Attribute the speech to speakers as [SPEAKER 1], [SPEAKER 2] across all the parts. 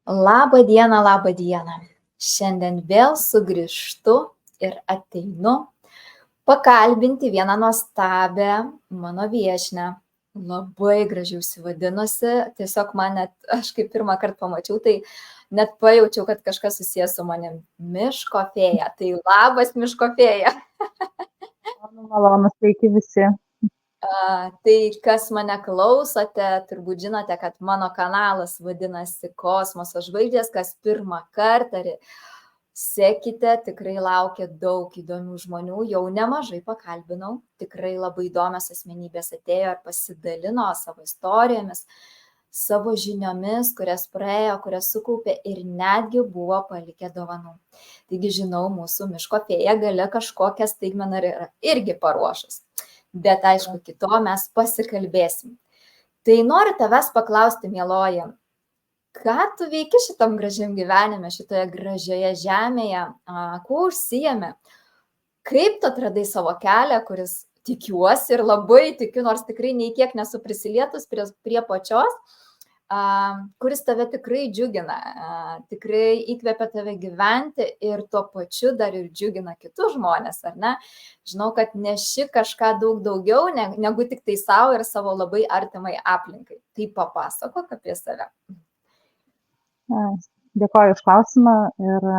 [SPEAKER 1] Labą dieną, labą dieną. Šiandien vėl sugrįžtu ir ateinu pakalbinti vieną nuostabią mano viešnią. Labai gražiai užsivadinusi, tiesiog aš kaip pirmą kartą pamačiau, tai net pajaučiau, kad kažkas susijęs su manim. Miško fėja. Tai labas, miško fėja.
[SPEAKER 2] Malonu, sveiki visi.
[SPEAKER 1] Tai kas mane klausote, turbūt žinote, kad mano kanalas vadinasi Kosmoso žvaigždės, kas pirmą kartą sekite, tikrai laukia daug įdomių žmonių, jau nemažai pakalbinau, tikrai labai įdomios asmenybės atėjo ir pasidalino savo istorijomis, savo žiniomis, kurias praėjo, kurias sukaupė ir netgi buvo palikę dovanų. Taigi žinau, mūsų miško fėja gale kažkokią staigmeną irgi paruošus. Bet aišku, kito mes pasikalbėsim. Tai noriu tavęs paklausti, mieloji, ką tu veiki šitam gražiam gyvenime, šitoje gražioje žemėje, kuo užsijame, kaip tu atradai savo kelią, kuris tikiuosi ir labai tikiu, nors tikrai nei kiek nesu prisilietus prie pačios, kuris tave tikrai džiugina, tikrai įkvepia tave gyventi ir tuo pačiu dar ir džiugina kitus žmonės, ar ne? Žinau, kad neši kažką daug daugiau negu tik tai savo ir savo labai artimai aplinkai. Tai papasakok apie save.
[SPEAKER 2] Dėkoju už klausimą ir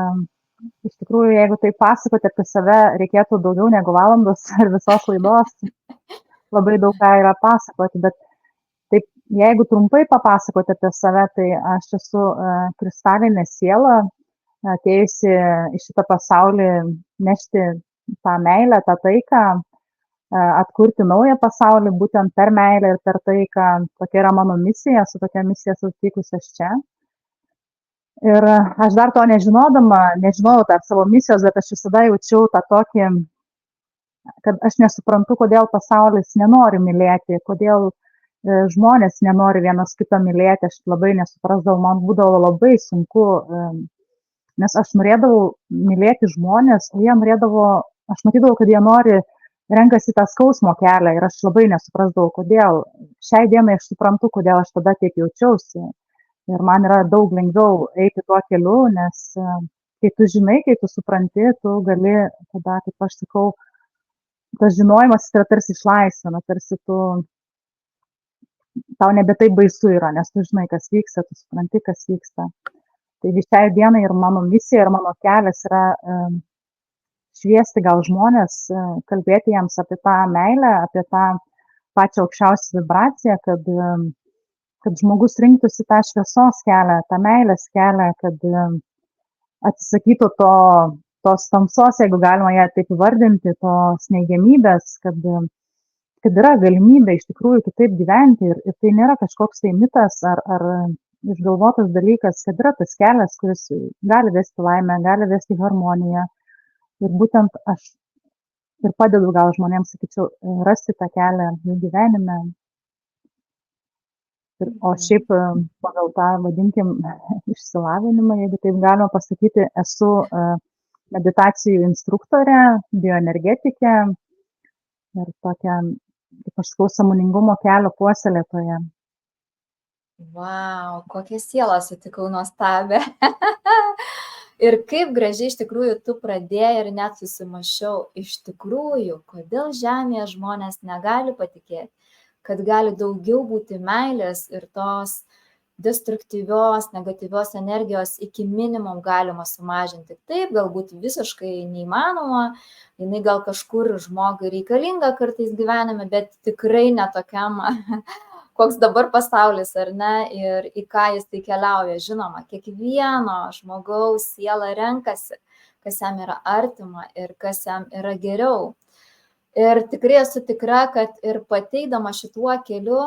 [SPEAKER 2] iš tikrųjų, jeigu tai pasakoti apie save, reikėtų daugiau negu valandos ar visos laidos. Labai daug ką yra pasakoti, bet taip, jeigu trumpai papasakoti apie save, tai aš esu kristalinė siela, atėjusi į šitą pasaulį nešti tą meilę, tą taiką, atkurti naują pasaulį būtent per meilę ir per taiką. Tokia yra mano misija, su tokia misija susitikusi aš čia. Ir aš dar to nežinojau dar savo misijos, bet aš visada jaučiau tą tokį, kad aš nesuprantu, kodėl pasaulis nenori mylėti, kodėl žmonės nenori vienas kitą mylėti, aš labai nesuprasdavau, man būdavo labai sunku, nes aš norėdavau mylėti žmonės, o aš matydavau, kad jie renkasi tą skausmo kelią ir aš labai nesuprasdavau, kodėl. Šiai dienai aš suprantu, kodėl aš tada taip jaučiausi. Ir man yra daug lengviau eiti tuo keliu, nes kai tu žinai, kai tu supranti, tu gali tada, kaip aš sakau, tas žinojimas yra tarsi išlaisvina, tarsi tau nebe taip baisu yra, nes tu žinai, kas vyksta, tu supranti, kas vyksta. Taigi šiai dienai ir mano misija, ir mano kelias yra šviesti gal žmonės, kalbėti jiems apie tą meilę, apie tą pačią aukščiausią vibraciją, kad žmogus rinktųsi tą šviesos kelią, tą meilės kelią, kad atsisakytų tos tamsos, jeigu galima ją taip įvardinti, tos neigiamybės, kad yra galimybė iš tikrųjų kitaip gyventi ir tai nėra kažkoks tai mitas ar išgalvotas dalykas, kad yra tas kelias, kuris gali vesti laimę, gali vesti harmoniją. Ir būtent aš ir padedu gal žmonėms, sakyčiau, rasti tą kelią jų gyvenime. O šiaip pagal tą, vadinkim, išsilavinimą, jeigu taip galima pasakyti, esu meditacijų instruktorė, bioenergetikė ir tokia, kaip aš sakau, sąmoningumo kelio puoselėtoja.
[SPEAKER 1] Vau, kokią sielą sutikau nuostabę. Ir kaip gražiai iš tikrųjų tu pradėjai ir net susimašiau, iš tikrųjų, kodėl žemėje žmonės negali patikėti, kad gali daugiau būti meilės ir tos destruktyvios, negatyvios energijos iki minimum galima sumažinti. Taip, galbūt visiškai neįmanoma, jinai gal kažkur žmogui reikalinga kartais gyvenime, bet tikrai netokiam, koks dabar pasaulis, ar ne, ir į ką jis tai keliauja. Žinoma, kiekvieno žmogaus siela renkasi, kas jam yra artima ir kas jam yra geriau. Ir tikrai esu tikra, kad ir pateidama šituo keliu,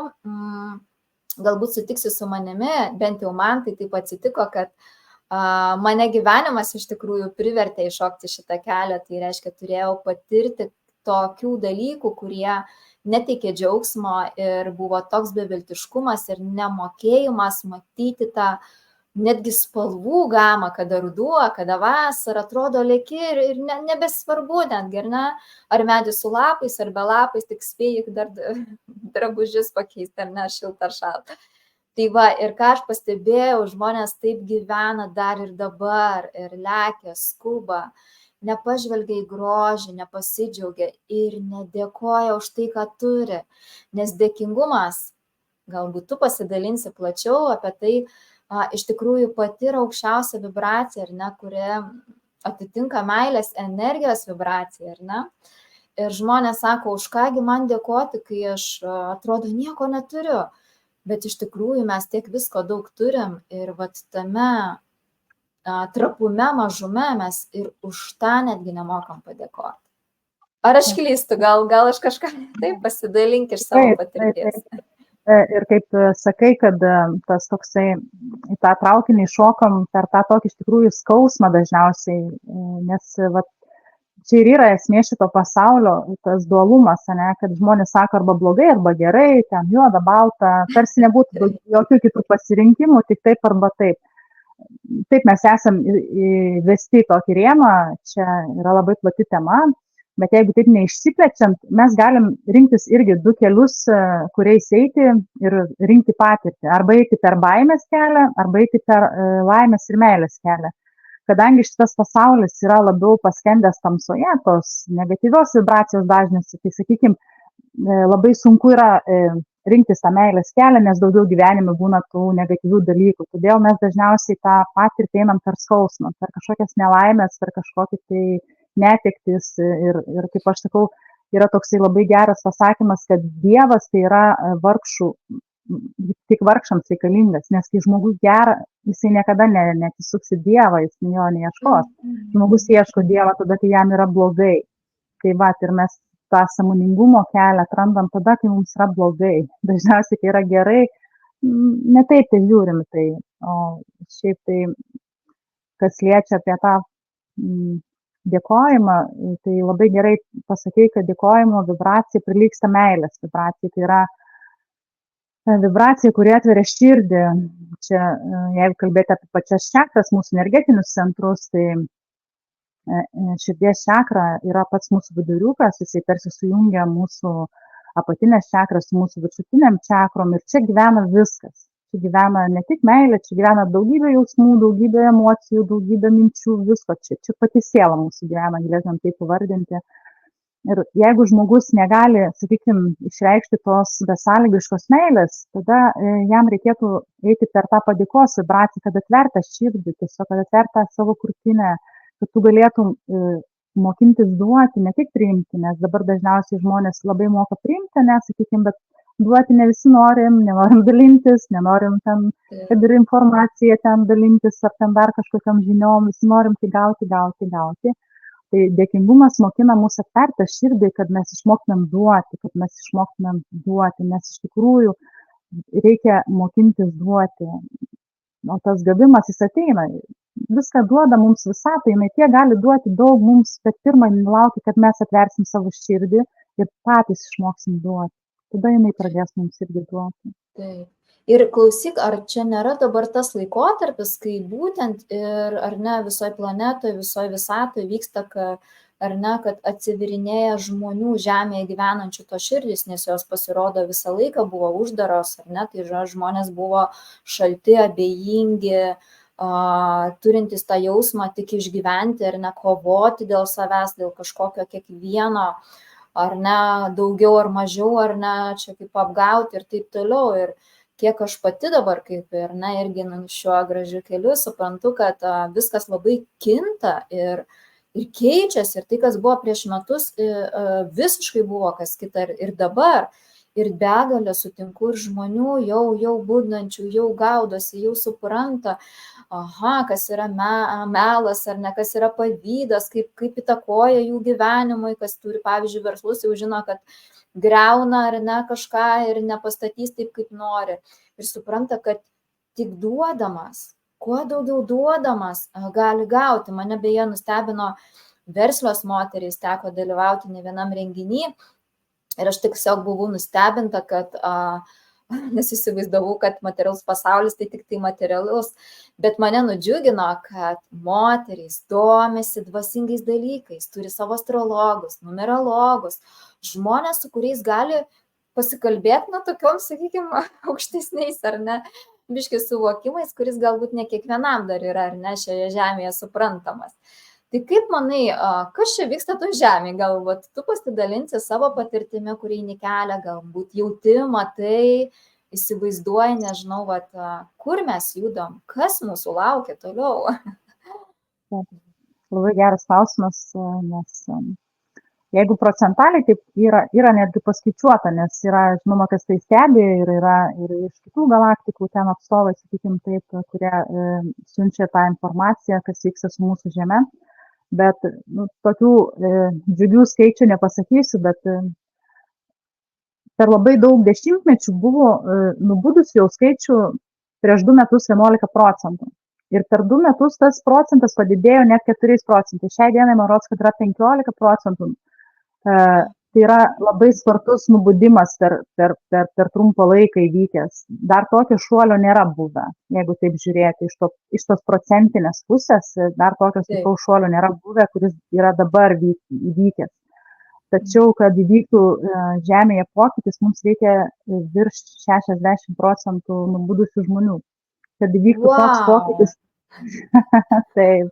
[SPEAKER 1] galbūt sutiksi su manimi, bent jau man tai taip atsitiko, kad mane gyvenimas iš tikrųjų privertė iššokti šitą kelią, tai reiškia, turėjau patirti tokių dalykų, kurie neteikė džiaugsmo ir buvo toks beviltiškumas ir nemokėjimas matyti tą netgi spalvų gamą, kada ruduo, kada vasara, atrodo lėki ir nebesvarbu netgi, ar medis su lapais, ar be lapais, tik spėjai dar drabužius pakeisti, ar ne, šiltą ar šaltą. Tai va, ir ką aš pastebėjau, žmonės taip gyvena dar ir dabar, ir lekia, skuba, nepažvelgia į grožį, nepasidžiaugia ir nedėkoja už tai, ką turi. Nes dėkingumas, galbūt tu pasidalinsi plačiau apie tai, iš tikrųjų pati yra aukščiausia vibracija, ar ne, kuri atitinka meilės energijos vibraciją, ar ne? Ir žmonės sako, už kągi man dėkoti, kai aš atrodo nieko neturiu. Bet iš tikrųjų mes tiek visko daug turim ir vat tame trapume, mažume mes ir už tą netgi nemokam padėkoti. Ar aš klystu, gal aš kažką taip pasidalink iš savo patirties.
[SPEAKER 2] Ir kaip sakai, kad tas toksai į tą traukinį šokam per tą tokį iš tikrųjų skausmą dažniausiai, nes vat, čia ir yra esmė šito pasaulio, tas dualumas, ne, kad žmonės sako arba blogai, arba gerai, ten juoda, balta, tarsi nebūtų jokių kitų pasirinkimų, tik taip arba taip. Taip mes esam įvesti į tokį rėmą, čia yra labai plati tema, bet jeigu taip neišsiplečiant, mes galim rinktis irgi du kelius, kuriais eiti ir rinkti patirtį. Arba eiti per baimės kelią, arba eiti per laimės ir meilės kelią. Kadangi šitas pasaulis yra labiau paskendęs tamsoje, tos negatyvios vibracijos dažniausiai, tai sakykime, labai sunku yra rinktis tą meilės kelią, nes daugiau gyvenime būna tų negatyvių dalykų. Todėl mes dažniausiai tą patirtį einam per skausmą, per kažkokias nelaimės, per kažkokį tai netektis. Ir kaip aš sakau, yra toksai labai geras pasakymas, kad Dievas tai yra vargšų, tik vargšams reikalingas, nes kai žmogus gera, jisai niekada netisuks į Dievą, jis jo neieškos. Žmogus ieško Dievą tada, kai jam yra blogai. Tai va, ir mes tą sąmoningumo kelią atrandam tada, kai mums yra blogai. Dažniausiai, kai yra gerai, ne taip tai žiūrim tai, o šiaip tai, kas liečia apie tą dėkojimą, tai labai gerai pasakei, kad dėkojimo vibracija prilygsta meilės vibracijai. Tai yra vibracija, kuri atveria širdį. Čia, jeigu kalbėti apie pačias čakras, mūsų energetinius centrus, tai širdies čakra yra pats mūsų viduriukas, jisai tarsi sujungia mūsų apatinės čakras su mūsų viršutiniam čakrom ir čia gyvena viskas. Čia gyvena ne tik meilė, čia gyvena daugybė jausmų, daugybė emocijų, daugybė minčių, visko. Čia pati siela mūsų gyvena, galėtum taip pavardinti. Ir jeigu žmogus negali, sakykime, išreikšti tos besąlygiškos meilės, tada jam reikėtų eiti per tą padėkos vibraciją, kad atverta širdį, tiesiog kad atverta savo krūtinę, kad tu galėtum mokintis duoti, ne tik priimti, nes dabar dažniausiai žmonės labai moka priimti, nesakykime, bet duoti ne visi nenorim dalintis, nenorim ten, kad ir informaciją ten dalintis, ar ten dar kažkokiam žiniom, visi norim tai gauti. Tai dėkingumas mokina mus atverti širdį, kad mes išmoktumėm duoti, nes iš tikrųjų reikia mokintis duoti. O tas gavimas jis ateina. Viską duoda mums visatą, jinai tiek gali duoti daug mums, bet pirmą laukia, kad mes atversim savo širdį ir patys išmoksim duoti. Tada jinai pradės mums irgi duoti.
[SPEAKER 1] Taip. Ir klausyk, ar čia nėra dabar tas laikotarpis, kai būtent ir, ar ne, visoje planetoje, visoje visatoje vyksta, ar ne, kad atsivirinėja žmonių žemėje gyvenančių to širdis, nes jos pasirodo visą laiką buvo uždaros, ar ne, tai žmonės buvo šalti, abejingi, turintys tą jausmą tik išgyventi ir nekovoti dėl savęs, dėl kažkokio kiekvieno, ar ne, daugiau ar mažiau, ar ne, čia kaip apgauti ir taip toliau. Ir kiek aš pati dabar kaip ir, na, irgi šiuo gražiu keliu suprantu, kad viskas labai kinta ir keičiasi. Ir tai, kas buvo prieš metus, visiškai buvo kas kita ir dabar. Ir begalė sutinku ir žmonių jau būdinančių, jau gaudosi, jau supranta, kas yra melas ar ne, kas yra pavydas, kaip įtakoja jų gyvenimui, kas turi, pavyzdžiui, verslus, jau žino, kad greuna ar ne kažką ir nepastatys taip, kaip nori. Ir supranta, kad tik duodamas, kuo daugiau duodamas gali gauti. Mane beje nustebino verslios moterys, teko dalyvauti ne vienam renginį. Ir aš tiesiog buvau nustebinta, kad nes įsivaizdavau, kad materialus pasaulis tai tik tai materialus, bet mane nudžiugino, kad moterys domisi dvasingais dalykais, turi savo astrologus, numerologus, žmonės, su kuriais gali pasikalbėti, tokiom, sakykime, aukštesniais, ar ne, biški suvokimais, kuris galbūt ne kiekvienam dar yra, ar ne, šioje žemėje suprantamas. Tai kaip manai, kas čia vyksta tu žemėje, galbūt tu pasidalinsi savo patirtimi, kurį eini kelią, galbūt jauti, matai, įsivaizduoji, nežinau, vat, kur mes judam, kas mūsų laukia toliau.
[SPEAKER 2] Labai geras klausimas, nes jeigu procentaliai, taip yra netgi paskaičiuota, nes yra, žinoma, kas tai stebi ir yra ir iš kitų galaktikų ten atstovai, sakykim taip, kurie siunčia tą informaciją, kas vyksta su mūsų Žeme. Bet tokių džiugių skaičių nepasakysiu, bet per labai daug dešimtmečių buvo nubudus jau skaičių prieš 2 metus 11%. Ir per 2 metus tas procentas padidėjo net 4%. Šiai dienai, man rodos, kad yra 15%. Tai yra labai spartus nubudimas per trumpą laiką įvykęs. Dar tokio šuolio nėra buvę, jeigu taip žiūrėti iš tos procentinės pusės, dar tokio stipraus šuolio nėra buvę, kuris yra dabar įvykęs. Tačiau, kad įvyktų Žemėje pokytis, mums reikia virš 60% nubudusių žmonių. Kad įvyktų toks pokytis. Taip.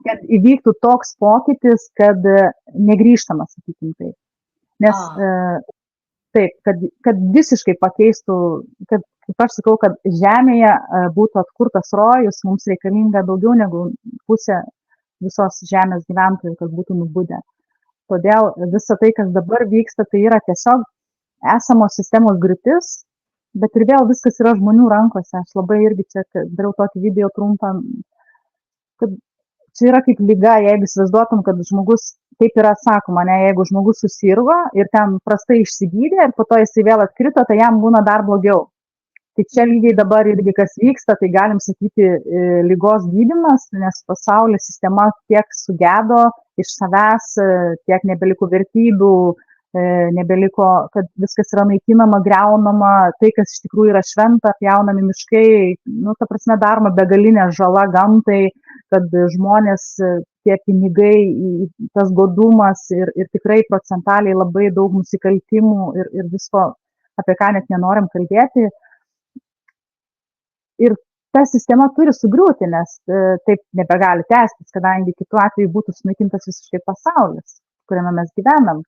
[SPEAKER 2] Kad įvyktų toks pokytis, kad negrįžtamas, sakykim taip. Nes taip, kad visiškai pakeistų, kad, kaip aš sakau, kad Žemėje būtų atkurtas rojus, mums reikalinga daugiau negu pusė visos Žemės gyventojų, kad būtų nubudę. Todėl visa tai, kas dabar vyksta, tai yra tiesiog esamos sistemos griūtis, bet ir vėl viskas yra žmonių rankose. Aš labai irgi čia dariau tokį video trumpą, kad čia yra kaip liga, jeigu įsivaizduotum, kad žmogus, taip yra sakoma, ne, jeigu žmogus susirgo ir ten prastai išsigydė ir po to jisai vėl atkrito, tai jam būna dar blogiau. Tai čia lygiai dabar irgi kas vyksta, tai galim sakyti lygos gydymas, nes pasaulio sistema tiek sugedo iš savęs, tiek nebeliko vertybių, nebeliko, kad viskas yra naikinama, greunama, tai, kas iš tikrųjų yra šventa, pjaunami miškai, ta prasme daroma begalinė žala gamtai, kad žmonės, tie pinigai, tas godumas ir tikrai procentaliai labai daug nusikaltimų ir visko, apie ką net nenorim kalbėti. Ir ta sistema turi sugriūti, nes taip nebegali tęstis, kadangi kitu atveju būtų sunaikintas visiškai pasaulis, kuriame mes gyvenam.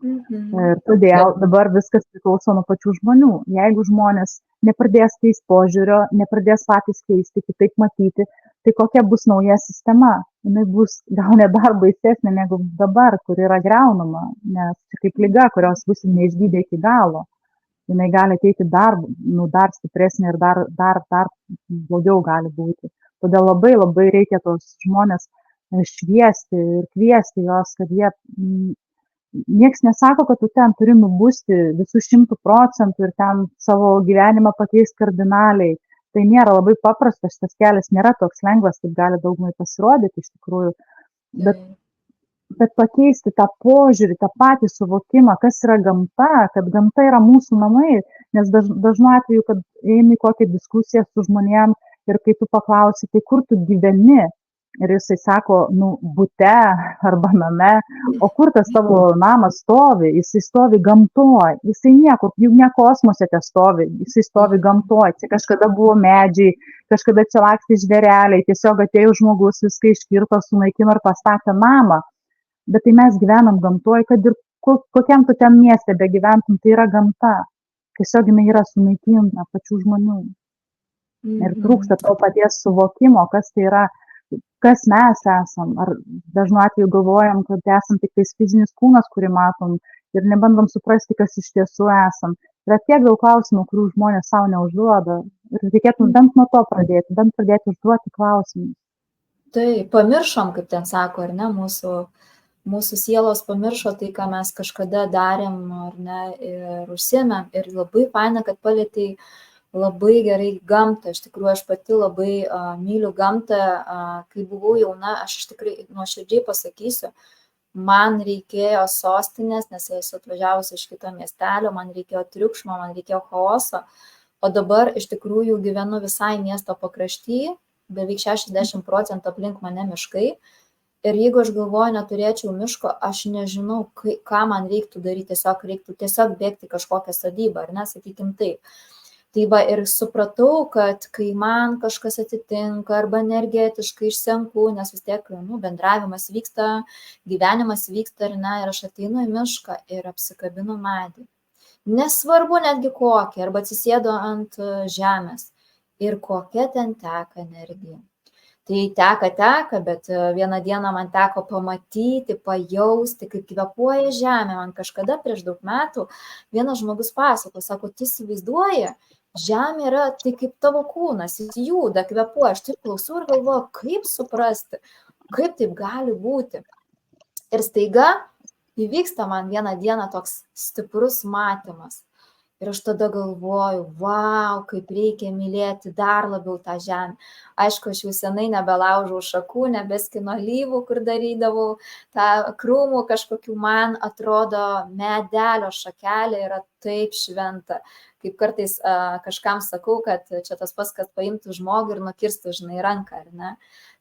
[SPEAKER 2] Ir todėl dabar viskas priklauso nuo pačių žmonių. Jeigu žmonės nepradės keisti požiūrio, nepradės patys keisti, kitaip matyti, tai kokia bus nauja sistema? Jinai bus gal net dar baisesnė negu dabar, kur yra greunama, nes kaip liga, kurios bus neišgydė iki galo. Jinai gali ateiti dar stipresnė ir dar blogiau gali būti. Todėl labai labai reikia tos žmonės šviesti ir kviesti jos, kad jie, nieks nesako, kad tu ten turi nubusti visų 100% ir ten savo gyvenimą pakeisti kardinaliai. Tai nėra labai paprasta, šitas kelias nėra toks lengvas, kaip gali daugumai pasirodyti iš tikrųjų. Bet pakeisti tą požiūrį, tą patį suvokimą, kas yra gamta, kad gamta yra mūsų namai, nes dažnu atveju, kad eini kokią diskusiją su žmonėm ir kai tu paklausi, tai kur tu gyveni, ir jisai sako, bute arba name, o kur tas tavo namas stovi, jisai stovi gamtoj, jisai niekur, juk ne kosmose te stovi, jisai stovi gamtoj, čia kažkada buvo medžiai, kažkada čia lakstė žvėreliai, tiesiog atėjo žmogus, viską iškirto, sunaikino ir pastatė namą. Bet tai mes gyvenam gamtoj, kad ir kokiam tu ten mieste begyventum, tai yra gamta. Tiesiog jinai yra sunaikinta pačių žmonių. Ir trūksta to paties suvokimo, kas tai yra, kas mes esam. Ar dažnu atveju galvojam, kad esam tik tais fizinis kūnas, kurį matom, ir nebandom suprasti, kas iš tiesų esam. Yra tiek daug klausimų, kurių žmonės savo neužduoda. Ir reikėtų bent nuo to pradėti, bent pradėti užduoti klausimus.
[SPEAKER 1] Tai pamiršom, kaip ten sako, ar ne, mūsų sielos pamiršo tai, ką mes kažkada darėm, ar ne, ir užsiėmėm. Ir labai faina, kad palietei labai gerai gamtą. Iš tikrųjų, aš pati labai myliu gamtą. Kai buvau jauna, aš iš tikrųjų nuoširdžiai pasakysiu, man reikėjo sostinės, nes esu atvažiavusi iš kito miestelio, man reikėjo triukšmo, man reikėjo chaoso. O dabar iš tikrųjų gyvenu visai miesto pakrašty, beveik 60% aplink mane miškai. Ir jeigu aš galvoju, neturėčiau miško, aš nežinau, ką man reiktų daryti, tiesiog reiktų bėgti kažkokią sodybą, ar ne, sakykim taip. Tai va ir supratau, kad kai man kažkas atsitinka arba energetiškai išsenku, nes vis tiek bendravimas vyksta, gyvenimas vyksta ar ne, ir aš ateinu į mišką ir apsikabinu medį. Nesvarbu netgi kokį, arba atsisėdu ant žemės ir kokia ten teka energija. Tai teka, bet vieną dieną man teko pamatyti, pajausti, kaip kvėpuoja žemė. Man kažkada prieš daug metų vienas žmogus pasako, sako, tu įsivaizduoji, žemė yra tai kaip tavo kūnas, jis juda, kvėpuoja. Aš taip klausau ir galvoju, kaip suprasti, kaip taip gali būti. Ir staiga įvyksta man vieną dieną toks stiprus matymas. Ir aš tada galvoju, vau, kaip reikia mylėti dar labiau tą žemę. Aišku, aš jau senai nebelaužau šakų, nebeskinu alyvų, kur darydavau tą krūmų kažkokių, man atrodo, medelio šakelė yra taip šventa. Kaip kartais kažkam sakau, kad čia tas pats, kad paimtų žmogų ir nukirstų, žinai, ranką, ar ne?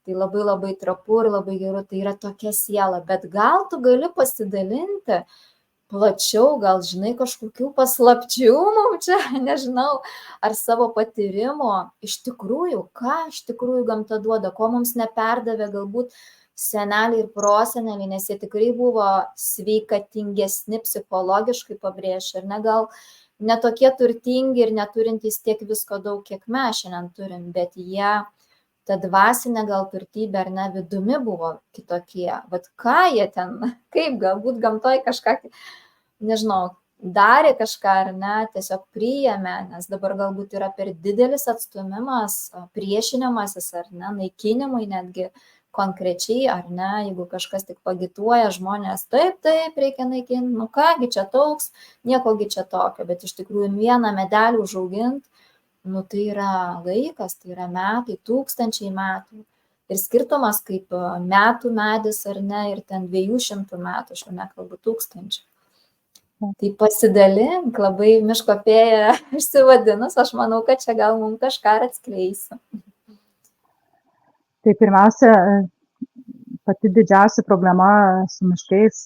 [SPEAKER 1] Tai labai labai trapu ir labai geru, tai yra tokia siela. Bet gal tu gali pasidalinti plačiau, gal žinai kažkokių paslapčių mums čia, nežinau, ar savo patyrimo, iš tikrųjų, ką iš tikrųjų gamta duoda, ko mums neperdavė galbūt seneliai ir proseneliai, nes jie tikrai buvo sveikatingesni psichologiškai pabrėžti, ar ne, gal netokie turtingi ir neturintys tiek visko daug, kiek mes šiandien turim, bet jie, ta dvasinė gal turtybė ar ne, vidumi buvo kitokie. Vat ką jie ten, kaip galbūt gamtoj kažką, nežinau, darė kažką ar ne, tiesiog priėmė, nes dabar galbūt yra per didelis atstumimas, priešinimasis ar ne, naikinimui netgi konkrečiai, ar ne, jeigu kažkas tik pagituoja žmonės, taip, reikia naikinti, nu kągi čia toks, niekogi čia tokio, bet iš tikrųjų vieną medelį užauginti, nu tai yra laikas, tai yra metai, tūkstančiai metų. Ir skirtumas kaip metų medis ar ne, ir ten 200 metų, aš jau nekalbu tūkstančių. Tai pasidalink, labai miško fėja išsivadinus, aš manau, kad čia gal mums kažką atskleisiu.
[SPEAKER 2] Tai pirmiausia, pati didžiausia problema su miškais,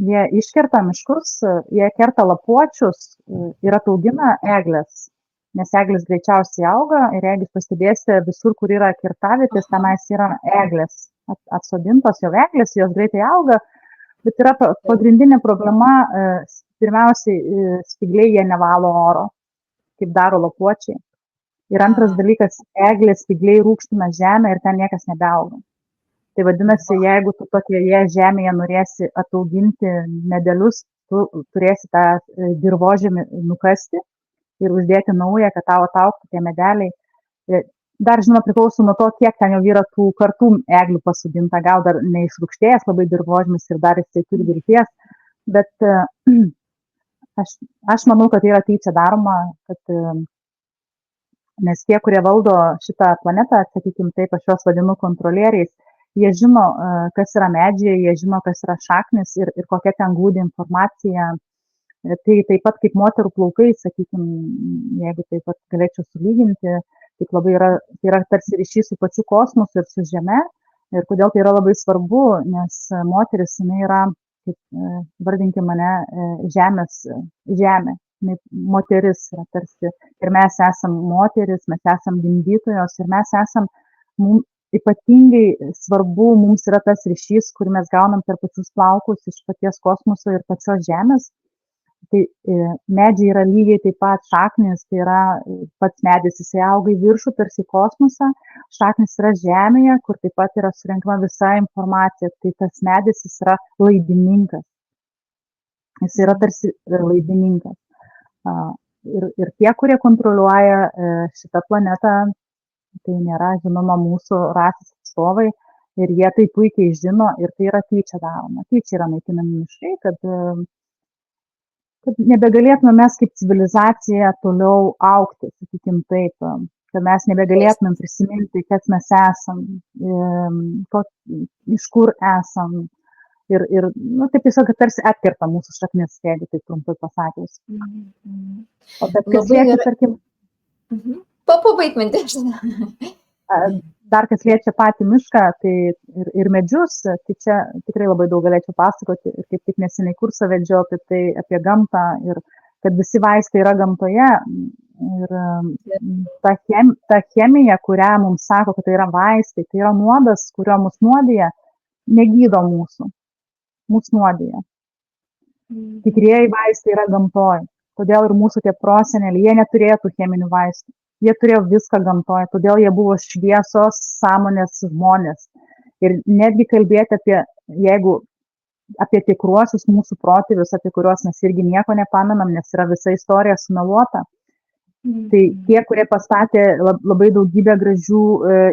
[SPEAKER 2] jie iškerta miškus, jie kerta lapuočius ir ataugina eglės, nes eglės greičiausiai auga ir jeigu pastebėsite visur, kur yra kirtavietės, tenais yra eglės, atsodintos jau eglės, jos greitai auga, bet yra pagrindinė problema, pirmiausiai spygliai jie nevalo oro, kaip daro lapuočiai. Ir antras dalykas, eglės spygliai rūgština žemę ir ten niekas nebeauga. Tai vadinasi, jeigu tu tokioje žemėje norėsi atauginti medelius, tu turėsi tą dirvožemį nukasti ir uždėti naują, kad tau ataugtų tie medeliai. Dar, žinoma, priklauso nuo to, kiek ten jau yra tų kartų eglių pasodinta, gal dar neišrūgštėjęs labai dirvožemis ir dar jisai turi vilties, bet aš manau, kad tai yra tyčia daroma, kad, nes tie, kurie valdo šitą planetą, sakykime taip, aš juos vadinu kontrolieriais, jie žino, kas yra medžiai, jie žino, kas yra šaknis ir kokia ten glūdi informacija. Tai taip pat kaip moterų plaukai, sakykime, jeigu taip pat galėčiau sulyginti, taip labai tai yra tarsi ryšys su pačiu kosmosu ir su Žeme. Ir kodėl tai yra labai svarbu, nes moteris, jinai yra, kaip vardinkime mane, žemė, moteris yra tarsi. Ir mes esam moteris, mes esam gimdytojos ir mes esam, ypatingai svarbu, mums yra tas ryšys, kurį mes gaunam per pačius plaukus iš paties kosmoso ir pačios Žemės. Tai medžiai yra lygiai taip pat šaknis, tai yra pats medis, jisai auga į viršų, tarsi kosmosą, šaknis yra žemėje, kur taip pat yra surenkama visa informacija, tai tas medis jis yra laidininkas, jis yra tarsi laidininkas. Ir tie, kurie kontroliuoja šitą planetą, tai nėra, žinoma, mūsų rasės atstovai ir jie tai puikiai žino ir tai yra tyčia daroma, tyčia yra naikinami miškai, kad nebegalėtume mes kaip civilizacija toliau augti, sakykime taip, kad mes nebegalėtumėm prisiminti, kas mes esam, iš kur esam ir taip tiesiog tarsi atkerta mūsų šaknis, jeigu taip trumpai pasakius. O bet kas liečia, tarkim...
[SPEAKER 1] Pabaig mintį.
[SPEAKER 2] Dar kas liečia patį mišką, tai ir medžius, tai čia tikrai labai daug galėčiau pasakoti ir kaip tik neseniai kursą vedžiau apie tai, apie gamtą ir kad visi vaistai yra gamtoje. Ir ta chemija, kurią mums sako, kad tai yra vaistai, tai yra nuodas, kurio mus nuodija, negydo mūsų nuodija. Tikrieji vaistai yra gamtoj. Todėl ir mūsų tie proseneliai, jie neturėjo tų cheminių vaistų. Jie turėjo viską gamtoj, todėl jie buvo šviesos sąmonės žmonės. Ir netgi kalbėti apie tikruosius mūsų protėvius, apie kuriuos mes irgi nieko nepamenam, nes yra visa istorija sumeluota. Tai tie, kurie pastatė labai daugybę gražių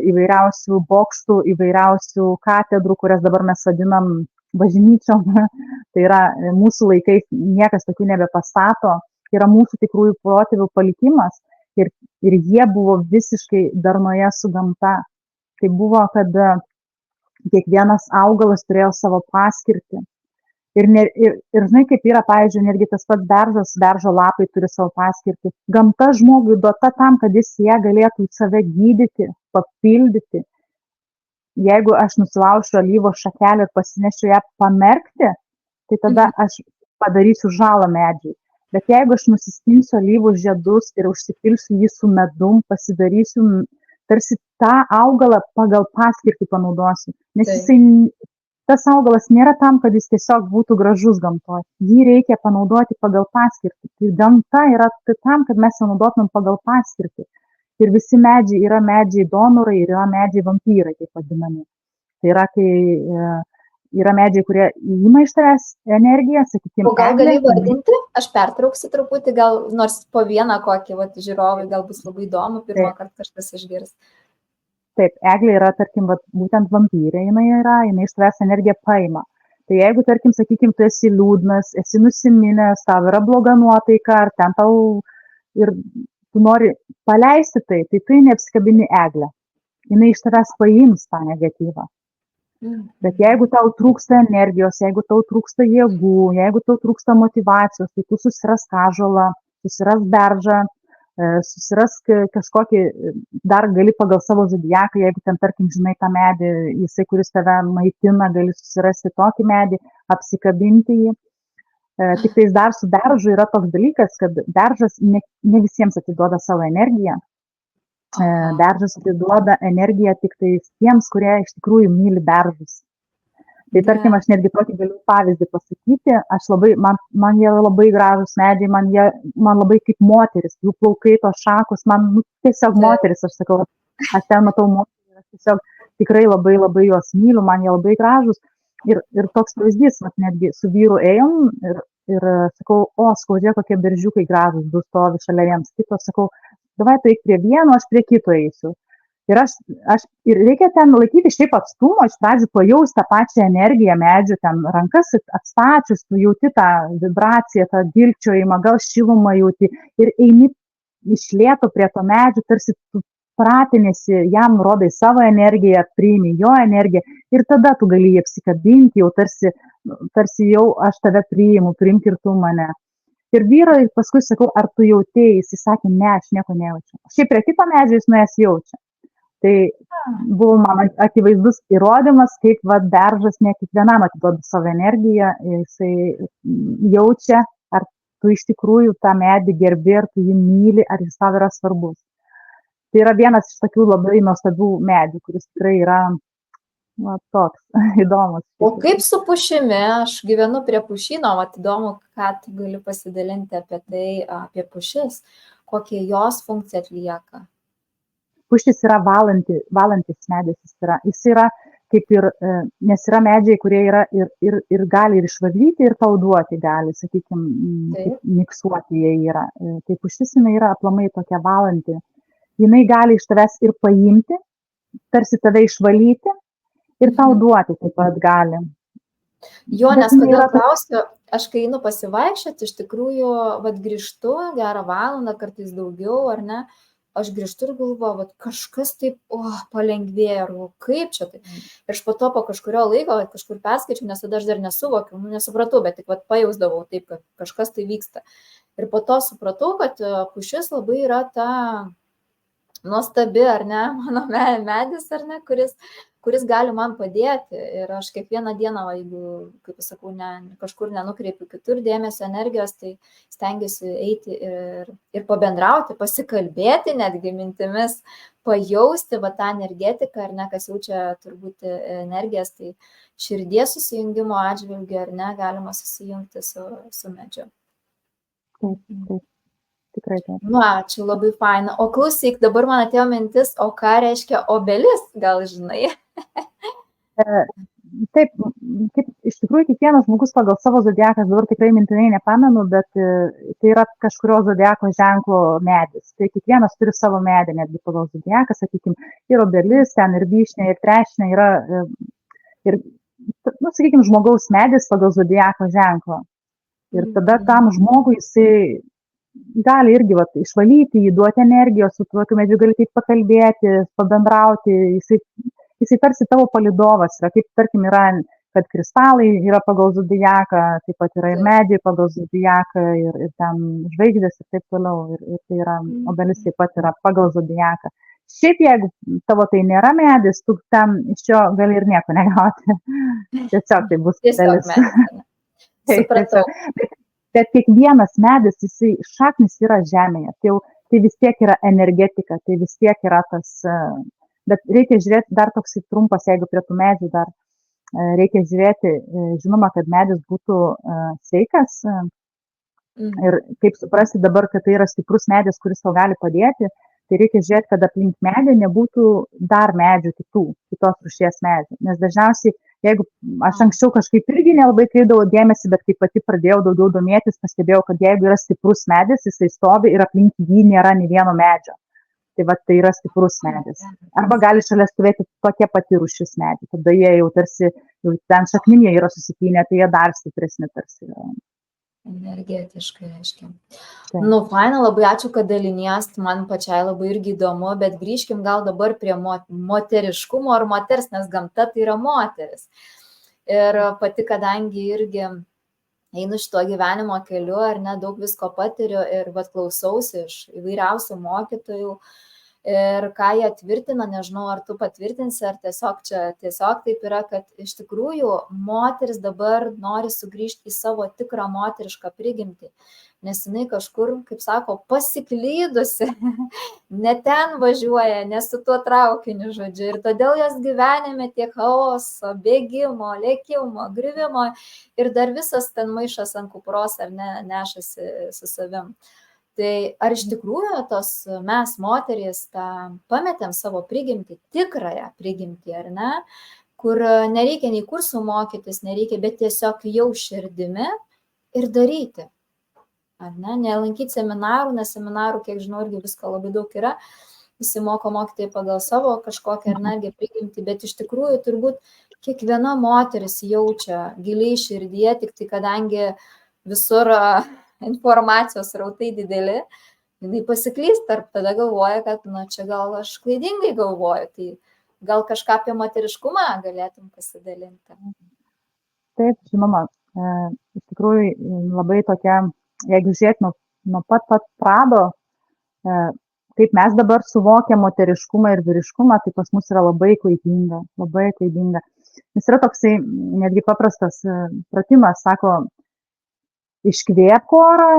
[SPEAKER 2] įvairiausių bokštų, įvairiausių katedrų, kurias dabar mes vadinam bažnyčiom, tai yra mūsų laikais niekas tokių nebepastato, yra mūsų tikrųjų protėvių palikimas ir jie buvo visiškai darnoje su gamta. Tai buvo, kad kiekvienas augalas turėjo savo paskirtį. Ir žinai, kaip yra, pavyzdžiui, netgi tas pats beržo lapai turi savo paskirtį. Gamta žmogui duota tam, kad jis ją galėtų save gydyti, papildyti. Jeigu aš nusilaušiu alyvos šakelę ir pasinešiu ją pamerkti, tai tada aš padarysiu žalą medžiui. Bet jeigu aš nusiskinsiu alyvų žiedus ir užsipilsiu jį su medum, pasidarysiu, tarsi tą augalą pagal paskirtį panaudosiu. Nes tas augalas nėra tam, kad jis tiesiog būtų gražus gamtoje. Jį reikia panaudoti pagal paskirtį. Tai gamta yra tam, kad mes ją naudotumėm pagal paskirtį. Ir visi medžiai yra medžiai donorai ir yra medžiai vampyrai, taip vadinami. Tai yra, kai yra medžiai, kurie įima iš tavęs energiją, sakykime.
[SPEAKER 1] O gal gali vardinti? Aš pertrauksiu truputį, gal nors po vieną kokį žiūrovai, gal bus labai įdomu, pirmą kartą kažkas išgirs.
[SPEAKER 2] Taip, eglė yra, tarkim, būtent vampyrė, jinai iš tavęs energiją paima. Tai jeigu, tarkim, sakykime, tu esi liūdnas, esi nusiminęs, tau yra bloga nuotaika, ar ten tau ir tu nori paleisti tai tu neapsikabini eglę. Jinai iš tavęs paims tą negatyvą. Bet jeigu tau trūksta energijos, jeigu tau trūksta jėgų, jeigu tau trūksta motyvacijos, tai tu susirask ąžuolą, susirask beržą, susirask kažkokį, dar gali pagal savo zodiaką, jeigu ten, tarkim, žinai tą medį, jisai, kuris tave maitina, gali susirasti tokį medį, apsikabinti jį. Tik tais dar su beržu yra toks dalykas, kad beržas ne visiems atiduoda savo energiją. Beržas atiduoda energiją tik tais tiems, kurie iš tikrųjų myli beržus. Tai tarkim, aš netgi tokį galiu pavyzdį pasakyti, man jie labai gražus medžiai, man labai kaip moteris, jų plaukai, tos šakos, man tiesiog moteris, aš sakau, aš ten matau moterį, aš tiesiog tikrai labai labai juos myliu, man jie labai gražus. Ir toks pavyzdys, netgi su vyru ėjom ir sakau, skaudžia, kokie beržiukai gražus, du stovi šalia jiems kito, sakau, davai tu eik prie vieno, aš prie kito eisiu. Ir reikia ten laikyti šiaip atstumo, iš pradžių pajausti tą pačią energiją medžių, ten rankas atstačius, tu jauti tą vibraciją, tą dilgčiojimą, gal šilumą jauti ir eini iš lėto prie to medžių, tarsi tu pratinėsi, jam rodai savo energiją, priimi jo energiją ir tada tu gali jį apsikabinti, jau tarsi jau aš tave priimu, priimk ir tu mane. Ir vyrai paskui sakau, ar tu jautėjai, jis sakė, ne, aš nieko nejaučiu. Šiaip prie kito medžio jis nuėjęs jaučia. Tai buvo man akivaizdus įrodymas, kaip beržas ne kiekvienam atiduoda savo energiją, jisai jaučia, ar tu iš tikrųjų tą medį gerbi, ar tu jį myli, ar jis tau yra svarbus. Tai yra vienas iš tokių labai nuostabių medžių, kuris tikrai yra toks įdomus.
[SPEAKER 1] O kaip su pušimi? Aš gyvenu prie pušyno, įdomu, ką tu gali pasidalinti apie tai, apie pušis, kokie jos funkciją atlieka.
[SPEAKER 2] Pušis yra valantis medis, jis yra kaip ir, nes yra medžiai, kurie yra ir gali ir išvalyti, ir tau duoti gali, sakykime, miksuoti jie yra. Tai pušis jinai yra aplamai tokia valanti. Jinai gali iš tavęs ir paimti, tarsi tave išvalyti, ir tau duoti taip pat gali.
[SPEAKER 1] Jo, nes kodėl klausiu, aš kai einu pasivaikščioti, iš tikrųjų, grįžtu gerą valandą, kartais daugiau, ar ne? Aš grįžtu ir galvoju, kažkas taip palengvėjo, kaip čia tai. Ir aš po kažkurio laiko kažkur perskaičiau, nes tada aš dar nesuvokiau, nesupratau, bet tik pajausdavau taip, kad kažkas tai vyksta. Ir po to supratau, kad pušis labai yra ta nuostabi, ar ne, mano medis, ar ne, kuris gali man padėti. Ir aš kiekvieną dieną, jeigu, kaip sakau, kažkur nenukreipiu kitur dėmesio energijos, tai stengiuosi eiti ir pabendrauti, pasikalbėti netgi mintimis, pajausti va tą energetiką, ar ne, kas jaučia turbūt energijas, tai širdies susijungimo atžvilgiu, ar ne, galima susijungti su medžiu.
[SPEAKER 2] Taip. Tikrai taip.
[SPEAKER 1] Nu, ačiū, labai faina. O klausyk, dabar man atėjo mintis, o ką reiškia obelis, gal žinai?
[SPEAKER 2] Taip, kaip iš tikrųjų kiekvienas žmogus pagal savo zodiaką, dabar tikrai mintinai nepamenu, bet tai yra kažkurio zodiako ženklo medis. Tai kiekvienas turi savo medį, netgi pagal zodiaką, sakykime, ir obelis, ten ir vyšnė, ir trešinė yra, ir, nu, sakykime, žmogaus medis pagal zodiako ženklą. Ir tada tam žmogui jisai gali irgi išvalyti, jį duoti energijos, su tokiu medžiu gali taip pakalbėti, pabendrauti, jisai tarsi tavo palydovas yra, kaip tarkim yra, kad kristalai yra pagal zodiaką, taip pat yra ir medžiai pagal zodiaką, ir ten žvaigždės ir taip toliau, ir tai yra, obelis taip pat yra pagal zodiaką. Šiaip jeigu tavo tai nėra medis, tu ten iš jo gali ir nieko negauti. Tiesiog tai bus obelis.
[SPEAKER 1] Supratau.
[SPEAKER 2] Bet kiekvienas medis, jisai šaknis yra žemėje, tai vis tiek yra energetika, tai vis tiek yra tas, bet reikia žiūrėti dar toks trumpas, jeigu prie tų medžių dar reikia žiūrėti, žinoma, kad medis būtų sveikas ir kaip suprasti dabar, kad tai yra stiprus medis, kuris tau gali padėti, tai reikia žiūrėti, kad aplink medį nebūtų dar medžių kitos rūšies medžių, nes dažniausiai jeigu aš anksčiau kažkaip irgi nelabai kreipdavau dėmesį, bet kai pati pradėjau daugiau domėtis, pastebėjau, kad jeigu yra stiprus medis, jisai stovi ir aplink jį nėra nei vieno medžio. Tai tai yra stiprus medis. Arba gali šalia stovėti tokia pati rūšis medžių. Tada jie jau tarsi, jau ten šakninė yra susipynę, tai jie dar stipresni tarsi yra.
[SPEAKER 1] Energetiškai, reiškia. Nu, faina, labai ačiū, kad dalinies, man pačiai labai irgi įdomu, bet grįžkim gal dabar prie moteriškumo ar moters, nes gamta tai yra moteris. Ir pati, kadangi irgi einu šito gyvenimo keliu, ar ne, daug visko patiriu ir klausausi iš įvairiausių mokytojų ir ką jie tvirtina, nežinau, ar tu patvirtinsi, ar tiesiog taip yra, kad iš tikrųjų moteris dabar nori sugrįžti į savo tikrą moterišką prigimtį, nes jinai kažkur, kaip sako, pasiklydusi, ne ten važiuoja, ne su tuo traukiniu, žodžiu, ir todėl jos gyvenime tiek chaoso, bėgimo, lėkimo, grįvimo ir dar visas ten maišas ant kupros ar ne nešasi su savim. Tai ar iš tikrųjų mes moterys pametėm savo prigimtį, tikrąją prigimtį, ar ne, kur nereikia nei kursų mokytis, nereikia, bet tiesiog jau širdimi ir daryti. Ar ne, nelankyti seminarų, nes seminarų, kiek žinau, irgi visko labai daug yra, visi moko mokytojai pagal savo kažkokią energiją prigimtį, bet iš tikrųjų turbūt kiekviena moteris jaučia giliai širdyje, tik tai kadangi visur informacijos rautai dideli, jinai pasiklysta ir tada galvoja, kad čia gal aš klaidingai galvoju, tai gal kažką apie moteriškumą galėtum pasidalinti.
[SPEAKER 2] Taip, žinoma, iš tikrųjų labai tokia, jeigu žiūrėt nuo pat prado, kaip mes dabar suvokiam moteriškumą ir vyriškumą, tai pas mus yra labai klaidinga. Nes yra toksai netgi paprastas pratimas, sako, iškvėpk orą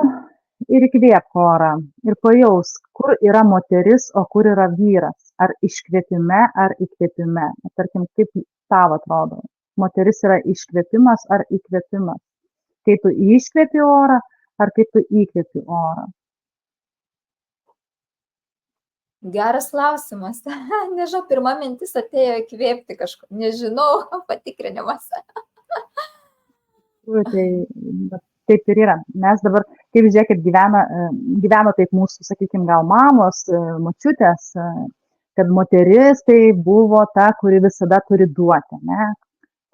[SPEAKER 2] ir įkvėpk orą ir pajaus, kur yra moteris, o kur yra vyras. Ar iškvėpime, ar įkvėpime. Tarkim, kaip tau atrodo. Moteris yra iškvėpimas ar įkvėpimas. Kai tu iškvėpi orą, ar kai tu įkvėpi orą.
[SPEAKER 1] Geras klausimas. Nežinau, pirma mintis atėjo įkvėpti kažko. Nežinau, patikrinimas.
[SPEAKER 2] Taip ir yra. Mes dabar, kaip žiūrėkit, gyveno taip mūsų, sakykime, gal mamos, močiutės, kad moteris tai buvo ta, kuri visada turi duoti, ne?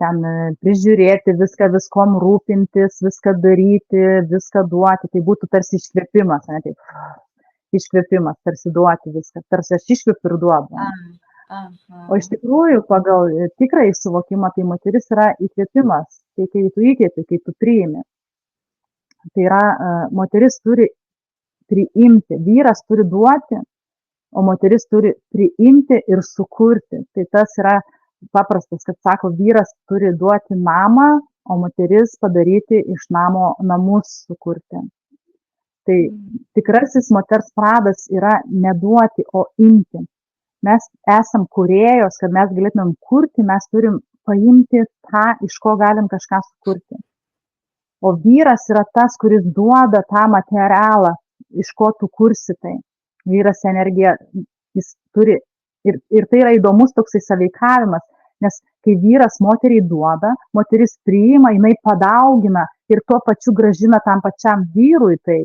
[SPEAKER 2] Ten prižiūrėti viską, viskom rūpintis, viską daryti, viską duoti. Tai būtų tarsi iškvėpimas, ne? Taip, iškvėpimas, tarsi duoti viską. Tarsi aš iškvėpiu ir duodu. O iš tikrųjų, pagal tikrąjį suvokimą, tai moteris yra įkvėpimas. Tai kai tu įkvėpi, kai tu priimi. Tai yra, moteris turi priimti, vyras turi duoti, o moteris turi priimti ir sukurti. Tai tas yra paprastas, kad sako, vyras turi duoti namą, o moteris padaryti iš namo namus sukurti. Tai tikrasis moters pradas yra neduoti, o imti. Mes esam kūrėjos, kad mes galėtumėm kurti, mes turim paimti tą, iš ko galim kažką sukurti. O vyras yra tas, kuris duoda tą materialą, iš ko tu kursi tai. Vyras energija, jis turi, ir tai yra įdomus toksai sąveikavimas, nes kai vyras moteriai duoda, moteris priima, jinai padaugina ir tuo pačiu gražina tam pačiam vyrui tai.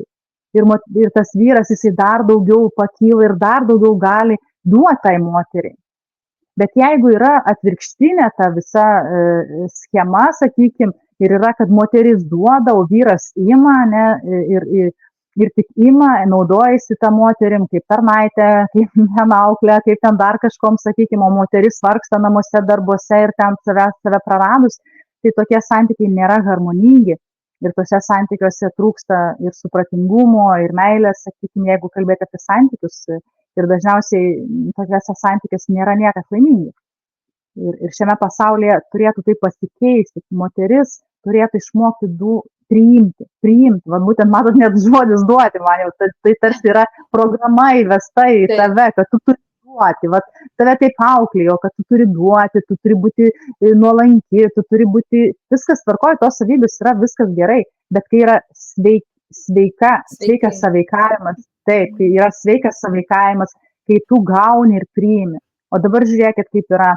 [SPEAKER 2] Ir tas vyras, jisai dar daugiau pakyla ir dar daugiau gali duoti tai moteriai. Bet jeigu yra atvirkštinė ta visa schema, sakykime, ir yra, kad moteris duoda, o vyras ima, ne, ir tik ima, naudojasi tą moterim kaip tarnaitę, kaip nenauklę, kaip ten dar kažkom, sakykime, o moteris vargsta namuose, darbuose ir ten save praradus, tai tokie santykiai nėra harmoningi. Ir tose santykiuose trūksta ir supratingumo, ir meilės, sakykime, jeigu kalbėti apie santykius, ir dažniausiai tokiuose santykiuose nėra niekas laimingi. Ir šiame pasaulyje turėtų tai pasikeisti. Moteris turėtų išmokti priimti. Va, būtent, matot, net žodis duoti, man jau tai tarsi yra programa įvesta į tave, kad tu turi duoti. Va, tave taip auklėjo, kad tu turi duoti, tu turi būti nuolanki, tu turi būti, viskas tvarkoja, tos savybės yra viskas gerai, bet kai yra sveikas sąveikavimas, taip, kai yra sveikas sąveikavimas, kai tu gauni ir priimi. O dabar žiūrėkit, kaip yra,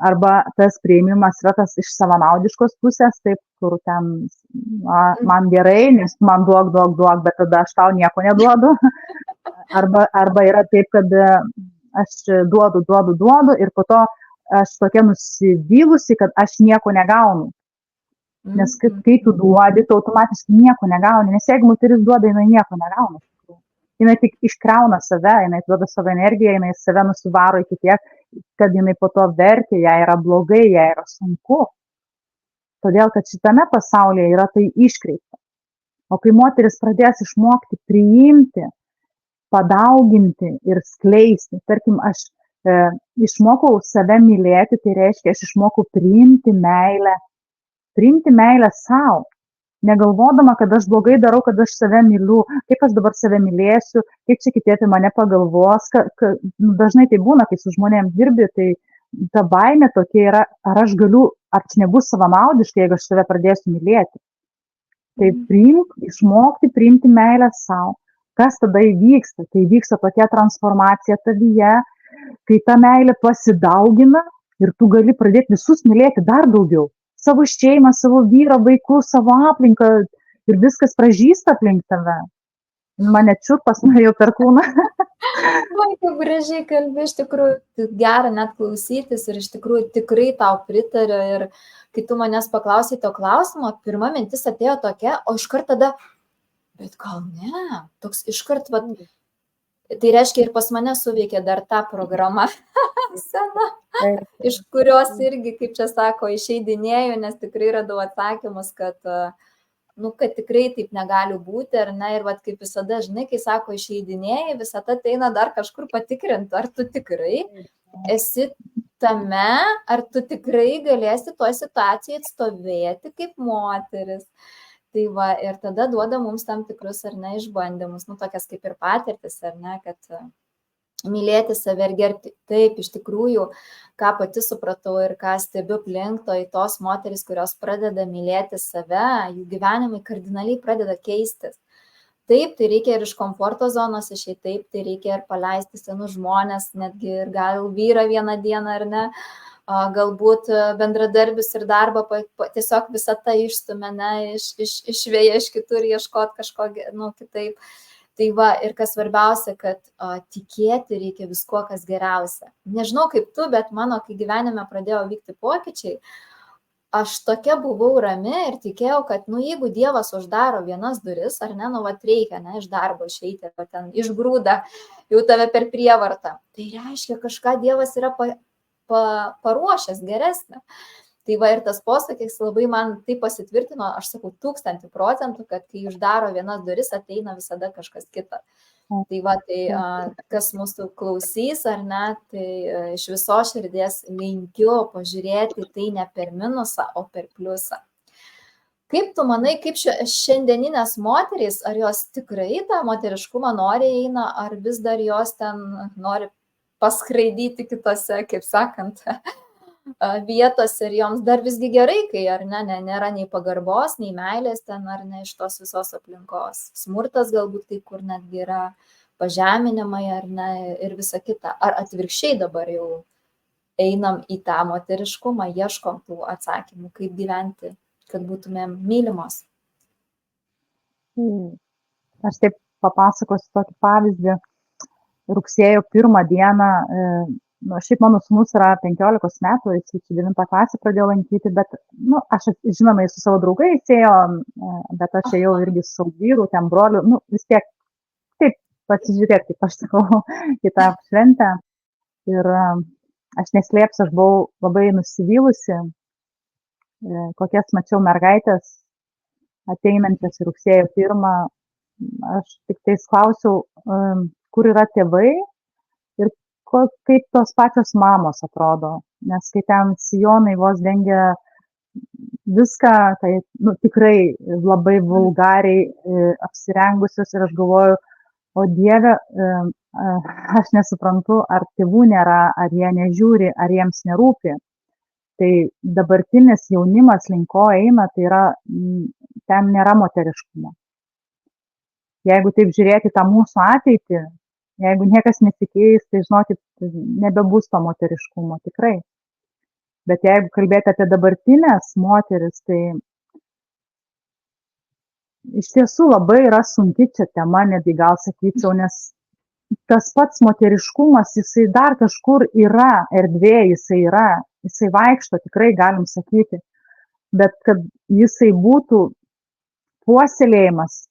[SPEAKER 2] arba tas priėmimas yra tas iš savanaudiškos pusės, taip, kur ten man gerai, nes man duok, bet tada aš tau nieko neduodu. Arba yra taip, kad aš duodu ir po to aš tokia nusivylusi, kad aš nieko negaunu. Nes kai tu duodi, tu automatiškai nieko negauni, nes jeigu moteris duoda, jinai nieko negauna. Jinai tik iškrauna save, jinai duoda savo energiją, jinai save nusivaro iki tiek, kad jinai po to verkia, jai yra blogai, jai yra sunku. Todėl, kad šitame pasaulyje yra tai iškreipta. O kai moteris pradės išmokti priimti, padauginti ir skleisti, tarkim, aš išmokau save mylėti, tai reiškia, aš išmokau priimti meilę savo. Negalvodama, kad aš blogai darau, kad aš save myliu, kaip aš dabar save mylėsiu, kaip čia kiti apie mane pagalvos, dažnai tai būna, kai su žmonėms dirbi, tai ta baimė tokia yra, ar čia nebus savanaudiškai, jeigu aš save pradėsiu mylėti. Tai išmokti priimti meilę savo. Kas tada įvyksta? Tai įvyksta tokia transformacija tavyje, kai ta meilė pasidaugina ir tu gali pradėti visus mylėti dar daugiau. Savo šeimą, savo vyrą, vaikus, savo aplinką ir viskas pražįsta aplink tave. Mane čiurpas nuėjo per kūną.
[SPEAKER 1] Vai, kaip gražiai kalbi, iš tikrųjų gera net klausytis ir iš tikrųjų tikrai tau pritariu. Ir kai tu manęs paklausai to klausimo, pirma mintis atėjo tokia, o iškart tada, bet gal ne, toks iškart, tai reiškia ir pas mane suveikė dar ta programa sena. Iš kurios irgi, kaip čia sako, išeidinėjau, nes tikrai radau atsakymus, kad tikrai taip negali būti, ar ne, ir kaip visada, žinai, kai sako išeidinėjai, visada ateina dar kažkur patikrinti, ar tu tikrai esi tame, ar tu tikrai galėsi toj situacijai atstovėti kaip moteris. Tai ir tada duoda mums tam tikrus, ar ne, išbandymus, tokias kaip ir patirtis, ar ne, kad mylėti save ir gerbti. Taip, iš tikrųjų, ką pati supratau ir ką stebiu aplink, tai tos moterys, kurios pradeda mylėti save, jų gyvenimai kardinaliai pradeda keistis. Taip, tai reikia ir iš komforto zonos išeiti, taip, tai reikia ir paleisti senus žmonės, netgi ir gal vyrą vieną dieną, ar ne, galbūt bendradarbis ir darbą tiesiog visą tą išstumia, išvėja iš kitur ieškoti kažko, kitaip. Tai ir kas svarbiausia, kad tikėti reikia viskuo, kas geriausia. Nežinau kaip tu, bet mano, kai gyvenime pradėjo vykti pokyčiai, aš tokia buvau rami ir tikėjau, kad, jeigu Dievas uždaro vienas duris, ar ne, reikia, iš darbo išeiti, ten išgrūda jau tave per prievartą. Tai reiškia, kažką Dievas yra paruošęs geresnę. Tai ir tas posakis labai man tai pasitvirtino, aš sakau 1000%, kad kai uždaro vienas duris, ateina visada kažkas kita. Tai va, kas mūsų klausys, ar ne, tai iš viso širdies linkiu pažiūrėti tai ne per minusą, o per pliusą. Kaip tu manai, kaip šiandieninės moterys, ar jos tikrai tą moteriškumą nori eina, ar vis dar jos ten nori paskraidyti kitose, kaip sakant, vietose ir joms dar visgi gerai, kai ar ne, nėra nei pagarbos, nei meilės ten, ar ne, iš tos visos aplinkos. Smurtas galbūt kai kur netgi yra, pažeminimai, ar ne, ir visa kita. Ar atvirkščiai dabar jau einam į tą moteriškumą, ieškom tų atsakymų, kaip gyventi, kad būtumėm mylimos.
[SPEAKER 2] Aš taip papasakosiu tokį pavyzdį. Rugsėjo 1 dieną, šiaip mano sūnus yra 15 metų, jis 9 klasę pradėjo lankyti, bet, aš žinoma, su savo draugais ėjo, bet aš ėjau irgi su savo vyru, ten broliu, vis tiek taip pasižiūrėti, kaip aš sakau, į tą šventę. Ir aš neslėpsiu, aš buvau labai nusivylusi, kokias mačiau mergaitės ateinančias į rugsėjo 1. Aš tik tais klausiau, kur yra tėvai ir kaip tos pačios mamos atrodo, nes kai ten sijonai vos dengia viską, tai tikrai labai vulgariai apsirengusios ir aš galvoju, o Dieve, aš nesuprantu, ar tėvų nėra, ar jie nežiūri, ar jiems nerūpi. Tai dabartinis jaunimas link ko eina, tai yra, ten nėra moteriškumo. Jeigu taip žiūrėti tą mūsų ateitį, jeigu niekas nesikeis, tai žinokit, nebebus to moteriškumo, tikrai. Bet jeigu kalbėti apie dabartinės moteris, tai iš tiesų labai yra sunki čia tema, netgi gal sakyčiau, nes tas pats moteriškumas, jisai dar kažkur yra erdvė, jisai vaikšto, tikrai galim sakyti, bet kad jisai būtų puoselėjimas,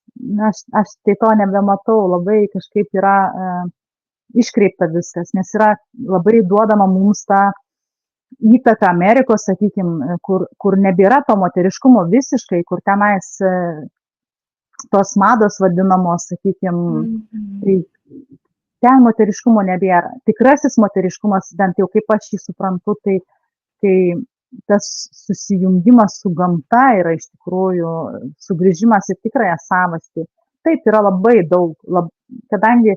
[SPEAKER 2] aš tai to nebematau, labai kažkaip yra iškreipta viskas, nes yra labai duodama mums tą įtaką Amerikos, sakykime, kur nebėra to moteriškumo visiškai, kur tenais tos mados vadinamos, sakykime, tai ten moteriškumo nebėra. Tikrasis moteriškumas, bent jau kaip aš jį suprantu, tai tas susijungimas su gamta yra iš tikrųjų sugrįžimas į tikrąją savastį. Taip yra labai daug, kadangi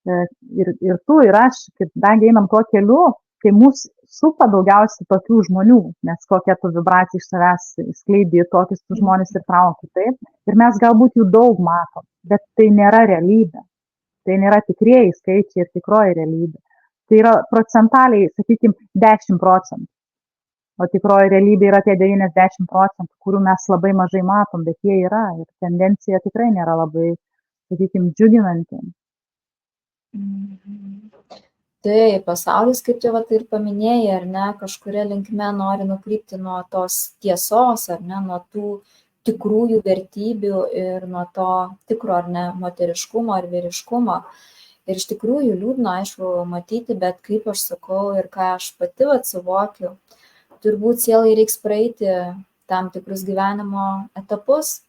[SPEAKER 2] ir tu, ir aš, kadangi einam tuo keliu, kai mūsų supa daugiausiai tokių žmonių, nes kokią tu vibraciją iš savęs skleidi, tokius tu žmonės ir trauki, taip. Ir mes galbūt jų daug matom, bet tai nėra realybė. Tai nėra tikrieji skaičiai ir tikroji realybė. Tai yra procentaliai, sakykime, 10%. O tikroji realybė yra tie 90%, kurių mes labai mažai matom, bet jie yra ir tendencija tikrai nėra labai, sakykime, džiuginanti.
[SPEAKER 1] Taip, pasaulis, kaip tu ir paminėjai, ar ne, kažkuria linkme nori nukrypti nuo tos tiesos, ar ne, nuo tų tikrųjų vertybių ir nuo to tikro, ar ne, moteriškumo ar vyriškumo. Ir iš tikrųjų liūdna, aišku, matyti, bet kaip aš sakau ir ką aš pati suvokiu, turbūt sielai reiks praeiti tam tikrus gyvenimo etapus.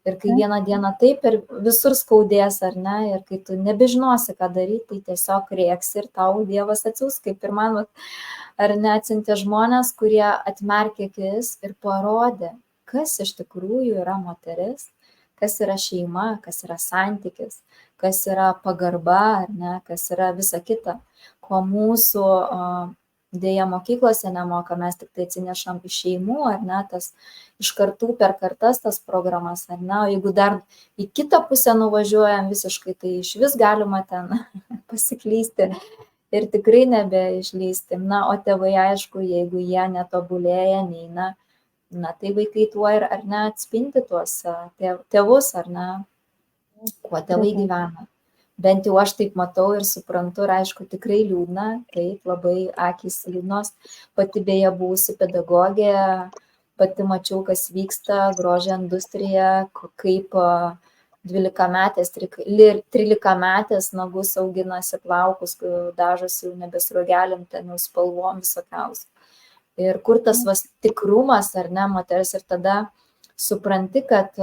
[SPEAKER 1] Ir kai vieną dieną taip ir visur skaudės, ar ne, ir kai tu nebežinosi, ką daryti, tai tiesiog rėksi ir tau Dievas atsiųs, kaip ir man, ar ne, atsiuntė žmonės, kurie atmerkė akis ir parodė, kas iš tikrųjų yra moteris, kas yra šeima, kas yra santykis, kas yra pagarba, ar ne, kas yra visa kita, ko mūsų dėja mokyklose nemoka, mes tik tai atsinešam iš šeimų, ar ne, tas iš kartų per kartas tas programas, ar ne, o jeigu dar į kitą pusę nuvažiuojam visiškai, tai iš vis galima ten pasiklysti ir tikrai nebeišlysti. Na, o tėvai, aišku, jeigu jie netobulėja, neina, na, tai vaikai tuo ir, ar ne, atspindi tuos tėvus, ar ne, kuo tėvai gyvena. Bent jau aš taip matau ir suprantu, ir aišku, tikrai liūdna, taip, labai akys liūdnos, pati beje buvusi pedagogė, pati mačiau, kas vyksta grožio industrija, kaip 12-metės, 13-metės nagus auginasi, plaukus, dažosi jau nebesruogelim, ten jau spalvom visokiausių. Ir kur tas tikrumas, ar ne, moters, ir tada supranti, kad,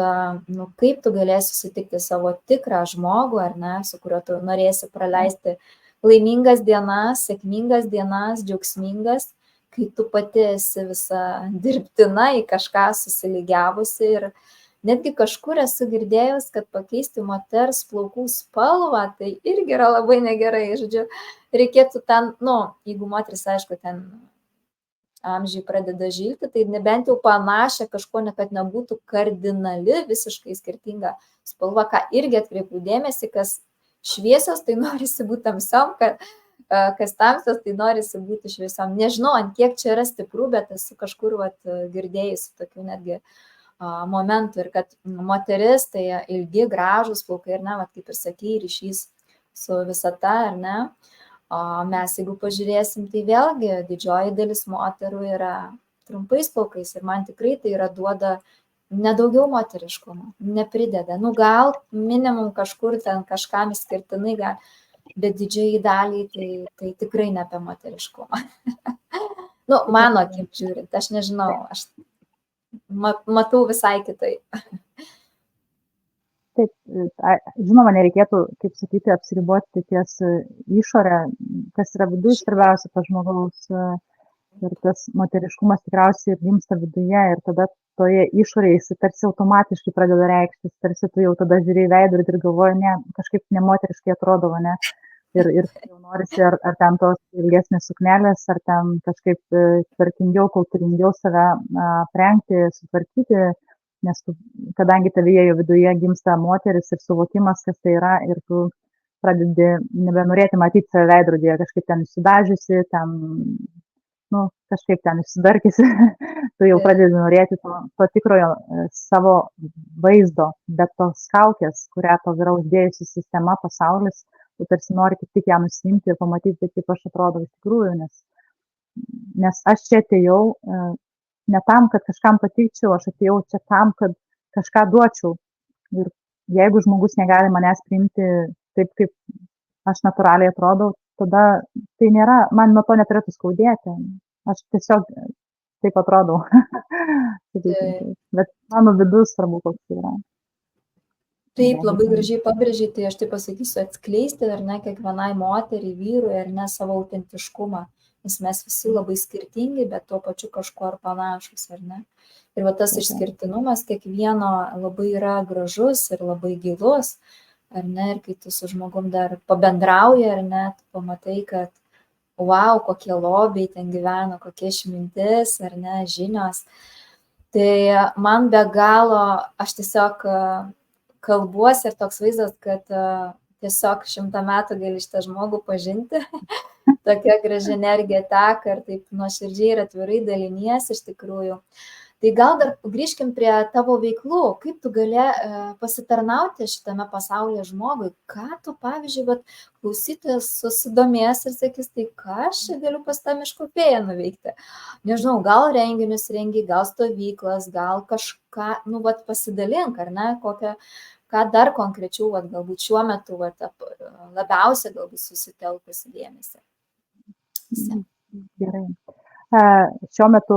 [SPEAKER 1] nu, kaip tu galėsi sutikti savo tikrą žmogų, ar ne, su kuriuo tu norėsi praleisti laimingas dienas, sėkmingas dienas, džiaugsmingas, kai tu pati esi visa dirbtina į kažką susilygiavusi. Ir netgi kažkur esu girdėjus, kad pakeisti moters plaukų spalvą, tai irgi yra labai negerai. Žodžiu, reikėtų ten, nu, jeigu moteris, aišku, ten amžiai pradeda žilti, tai nebent jau panašią kažko, kad nebūtų kardinali, visiškai skirtinga spalva, ką irgi atkreipiu dėmesį, kas šviesios, tai norisi būti tamsiom, kas tamsios, tai norisi būti šviesiom. Nežinau, ant kiek čia yra stiprų, bet esu kažkur girdėjusi tokių netgi momentų, ir kad moteris tai ilgi, gražūs plaukai, ir ne, kaip ir sakei, ryšys su visata, ar ne. O mes, jeigu pažiūrėsim, tai vėlgi didžioji dalis moterų yra trumpais plaukais, ir man tikrai tai yra duoda nedaugiau moteriškumo, neprideda. Nu, gal minimum kažkur ten kažkam išskirtinai, bet didžiai daliai tai tikrai ne apie moteriškumą. Nu, mano akim žiūrint, aš nežinau, aš matau visai kitaip.
[SPEAKER 2] Taip, žinoma, nereikėtų, kaip sakyti, apsiriboti ties išorę, kas yra viduje svarbiausia pas žmogaus, ir tas moteriškumas tikriausiai ir gimsta viduje, ir tada toje išorėje jis tarsi automatiškai pradeda reikštis, tarsi tu jau tada žiūri į veidrodį ir galvoji, ne, kažkaip nemoteriškai atrodo, ne, ir jau norisi ar ten tos ilgesnės suknelės, ar ten kažkaip tvarkingiau, kultūringiau save aprengti, sutvarkyti, nes kadangi tavyje jau viduje gimsta moteris ir suvokimas, kas tai yra, ir tu pradedi nebenorėti matyti save veidrodyje, kažkaip ten išsidažiusi, ten, nu, kažkaip ten išsidarkysi, tu jau pradedi norėti to tikrojo savo vaizdo, bet tos kaukės, kurią to yra uždėjusi sistema, pasaulis, tu tarsi nori kaip tik ją nusimti ir pamatyti, kaip aš atrodau iš tikrųjų, nes aš čia atėjau ne tam, kad kažkam patikčiau, aš atėjau čia tam, kad kažką duočiau. Ir jeigu žmogus negali manęs priimti taip, kaip aš natūraliai atrodau, tada tai nėra, man nuo to neturėtų skaudėti. Aš tiesiog taip atrodau. Bet mano vidus svarbu, koks tai yra.
[SPEAKER 1] Taip, labai gražiai pabrėžiai, tai aš taip pasakysiu, atskleisti, ar ne, kiekvienai moteriai, vyrui, ar ne, savo autentiškumą. Nes mes visi labai skirtingi, bet tuo pačiu kažkuo ir panašus, ar ne? Ir va tas išskirtinumas kiekvieno labai yra gražus ir labai gilus, ar ne? Ir kai tu su žmogum dar pabendrauji, ar ne, tu pamatai, kad wow, kokie lobiai ten gyvena, kokie išmintis, ar ne, žinios. Tai man be galo, aš tiesiog kalbuosi ir toks vaizdas, kad tiesiog 100 metų gali šitą žmogų pažinti. Tokia graži energija teka ir taip nuoširdžiai ir atvirai daliniesi iš tikrųjų. Tai gal dar grįžkim prie tavo veiklų, kaip tu gali pasitarnauti šitame pasaulyje žmogui, ką tu, pavyzdžiui, klausytojas susidomės ir sakys, tai ką aš galiu pas tą miško fėją nuveikti. Nežinau, gal renginius rengi, gal stovyklas, gal kažką, nu, pasidalink, ar ne, ką dar konkrečiau, galbūt šiuo metu labiausiai galbūt susitelkusi dėmesį.
[SPEAKER 2] Gerai. Šiuo metu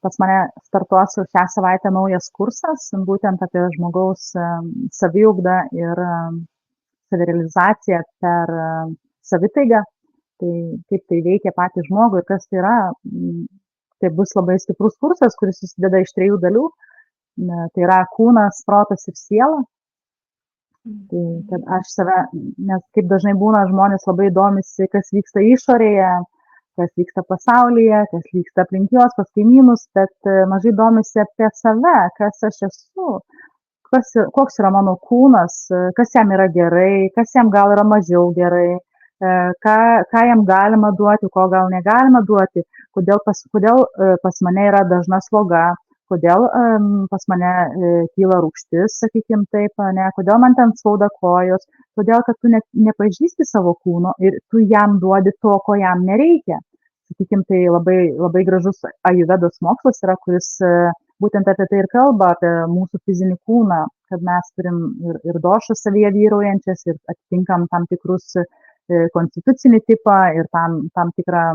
[SPEAKER 2] pas mane startuos šią savaitę naujas kursas, būtent apie žmogaus saviugdą ir savirealizaciją per savitaigą. Tai kaip tai veikia patį žmogų ir kas tai yra. Tai bus labai stiprus kursas, kuris susideda iš 3 dalių. Tai yra kūnas, protas ir siela. Tai kad aš save, nes kaip dažnai būna, žmonės labai domisi, kas vyksta išorėje, kas vyksta pasaulyje, kas vyksta aplink juos, pas kaimynus, bet mažai domisi apie save, kas aš esu, koks yra mano kūnas, kas jam yra gerai, kas jam gal yra mažiau gerai, ką jam galima duoti, ko gal negalima duoti, kodėl pas mane yra dažna sloga, kodėl pas mane kyla rūgštis, sakykime taip, ne, kodėl man ten skauda kojos, todėl, kad tu nepažįsti savo kūno ir tu jam duodi to, ko jam nereikia. Sakykime, tai labai, labai gražus ajuvedos mokslas yra, kuris būtent apie tai ir kalba, apie mūsų fizinį kūną, kad mes turim ir došas savyje vyraujančias ir atitinkam tam tikrus konstitucinį tipą ir tam tikrą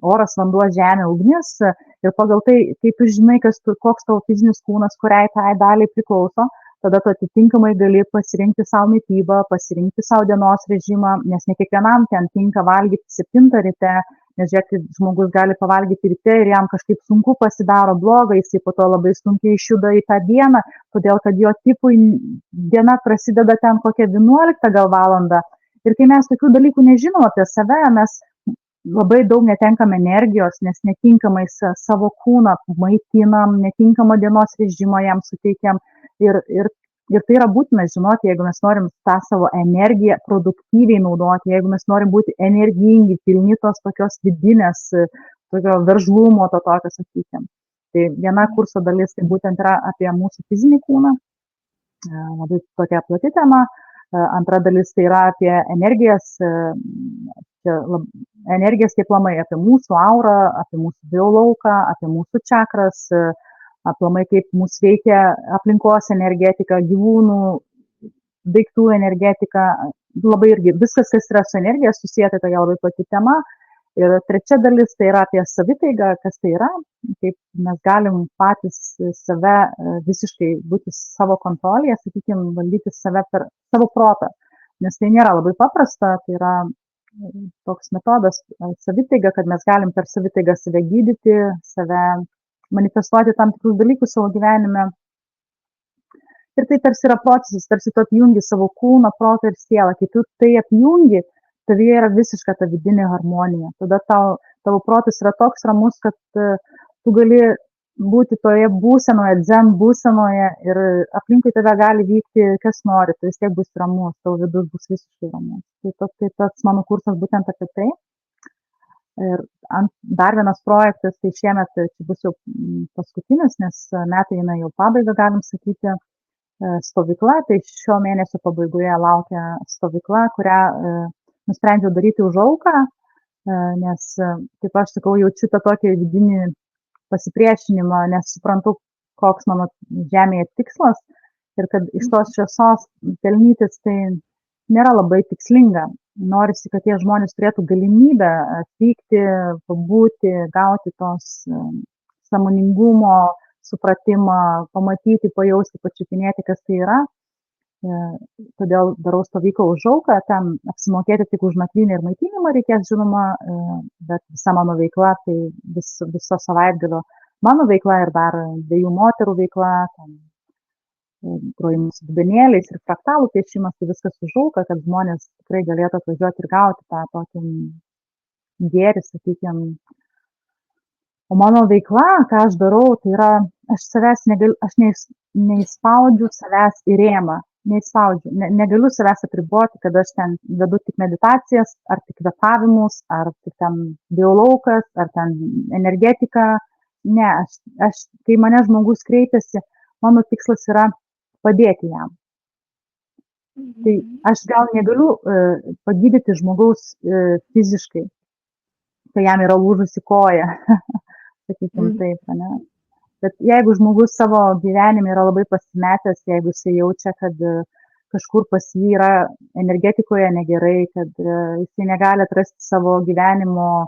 [SPEAKER 2] oras, vanduo, žemė, ugnis ir pagal tai, kai tu žinai, koks tavo fizinis kūnas, kuriai tai daliai priklauso, tada tu atitinkamai gali pasirinkti savo mitybą, pasirinkti savo dienos režimą, nes ne kiekvienam ten tinka valgyti 7 ryte, nes žiūrėk, žmogus gali pavalgyti ryte ir jam kažkaip sunku pasidaro bloga, jisai po to labai sunkiai išjuda į tą dieną, todėl kad jo tipui diena prasideda ten kokią 11 gal valandą. Ir kai mes tokių dalykų nežinom apie save, mes labai daug netenkam energijos, nes netinkamai savo kūną maitinam, netinkamą dienos režimą jam suteikiam. Ir tai yra būtina žinoti, jeigu mes norim tą savo energiją produktyviai naudoti, jeigu mes norim būti energingi, pilni tos tokios vidinės, tokio veržlumo, to tokio, sakykim. Tai viena kurso dalis tai būtent yra apie mūsų fizinį kūną, labai tokia plati tema. Antra dalis tai yra apie energijas, energijas kaip lamai, apie mūsų aurą, apie mūsų biolauką, apie mūsų čakras, aplamai kaip mūsų veikia aplinkos energetika, gyvūnų, daiktų energetika, labai irgi viskas, kas yra su energija susiję, tai tokia labai plati tema. Ir trečia dalis tai yra apie savitaigą, kas tai yra, kaip mes galim patys save visiškai būti savo kontrolėje, sakykime, valdyti save per savo protą, nes tai nėra labai paprasta, tai yra toks metodas savitaiga, kad mes galim per savitaigą save gydyti, save manifestuoti tam tikrus dalykus savo gyvenime. Ir tai tarsi yra procesas, tarsi tu apjungi savo kūną, protą ir sielą. Kai tu tai apjungi, tavyje yra visiška ta vidinė harmonija. Tada tavo protas yra toks ramus, kad tu gali būti toje būsenoje, dzen būsenoje ir aplinkui tave gali vykti, kas nori, tu vis tiek bus ramus, tavo vidus bus visiškai ramus. Tai tas mano kursas būtent apie tai. Ir dar vienas projektas, tai šiemet čia bus jau paskutinis, nes metai eina jau pabaigą, galim sakyti, stovykla. Tai šio mėnesio pabaigoje laukia stovykla, kurią nusprendžiau daryti už auką, nes, kaip aš sakau, jaučiu tą tokį vidinį pasipriešinimą, nes suprantu, koks mano žemėje tikslas ir kad iš tos šviesos pelnytis tai nėra labai tikslinga. Norisi, kad tie žmonės turėtų galimybę atvykti, pabūti, gauti tos sąmoningumo, supratimą, pamatyti, pajausti, pačiupinėti, kas tai yra. Todėl darau stovyklą už auką, ten apsimokėti tik už nakvynę ir maitinimą reikės, žinoma, bet visa mano veikla, tai viso savaitgalio mano veikla ir dar 2 moterų veikla, grojimas su dubenėliais ir fraktalų piešimas, tai viskas už auką, kad žmonės tikrai galėtų atvažiuoti ir gauti tą tokį gėrį, sakykime. O mano veikla, ką aš darau, tai yra, aš neįspaudžiu savęs į rėmą, negaliu savęs apriboti, kad aš ten vedu tik meditacijas, ar tik kvėpavimus, ar tik ten biolaukas, ar ten energetika. Ne, kai mane žmogus kreipiasi, mano tikslas yra padėti jam. Tai aš gal negaliu pagydyti žmogaus fiziškai, kai jam yra lūžusi koja, sakykim taip, ne? Bet jeigu žmogus savo gyvenime yra labai pasimetęs, jeigu jisai jaučia, kad kažkur pas jį yra energetikoje negerai, kad jisai negali atrasti savo gyvenimo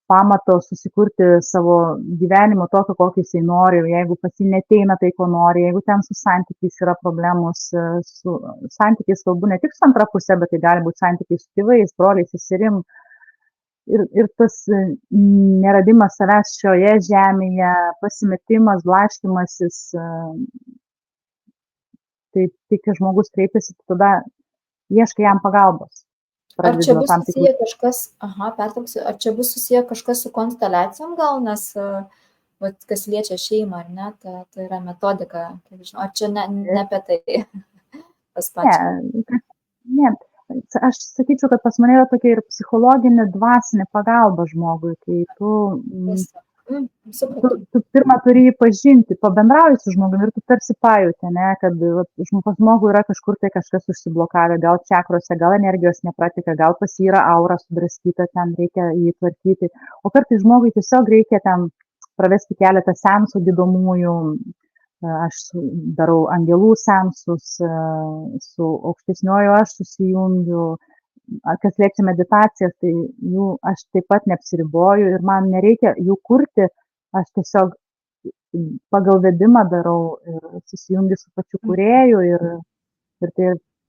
[SPEAKER 2] pamato, susikurti savo gyvenimo tokio, kokį jisai nori, jeigu pas jį neteina tai, ko nori, jeigu ten su santykiais yra problemos, su santykiais kalbu ne tik su antra pusė, bet tai gali būti santykiai su tėvais, broliais, seserim. Ir tas neradimas savęs šioje žemėje, pasimetimas, blaškymasis, tai kai žmogus kreipiasi, tada ieškai jam pagalbos.
[SPEAKER 1] Ar čia bus susiję kažkas, pertrauksiu, ar čia bus susiję kažkas su konsteliacijom gal, nes kas liečia šeimą, ar ne, tai yra metodika, kiek žinau, ar čia ne apie tai pas pačią?
[SPEAKER 2] Ne. Aš sakyčiau, kad pas mane yra tokia ir psichologinė, dvasinė pagalba žmogui, kai tu pirmą turi jį pažinti, pabendrauji su žmogumi ir tu tarsi pajauti, ne, kad pas žmogų yra kažkur tai kažkas užsiblokavę, gal čakrose, gal energijos neprateka, gal pas jį yra aura sudraskyta, ten reikia jį tvarkyti, o kartais žmogui tiesiog reikia ten pravesti keletą seansų gydomųjų. Aš darau angelų seansus, su aukštesniuoju aš susijungiu, kas liečia meditacijas, tai jų aš taip pat neapsiriboju ir man nereikia jų kurti, aš tiesiog pagal vedimą darau ir susijungiu su pačiu kūrėju ir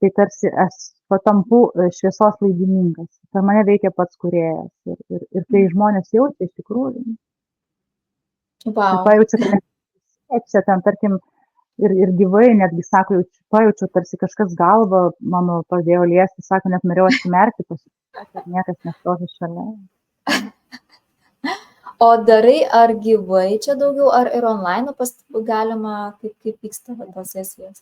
[SPEAKER 2] tai tarsi aš patampu šviesos laidininkas. Per mane veikia pats kūrėjas ir tai žmonės jaučia iš tikrųjų. Ir
[SPEAKER 1] Wow.
[SPEAKER 2] pajaučia, kad čia ten, tarkim, ir gyvai netgi sako, pajaučiu, tarsi kažkas galvą mano pradėjo liesti, sako, net norėjau atsimerkti, pasižiūrėti, ir niekas nestovi šalia.
[SPEAKER 1] O darai ar gyvai čia daugiau, ar ir online galima, kaip vyksta tos sesijos?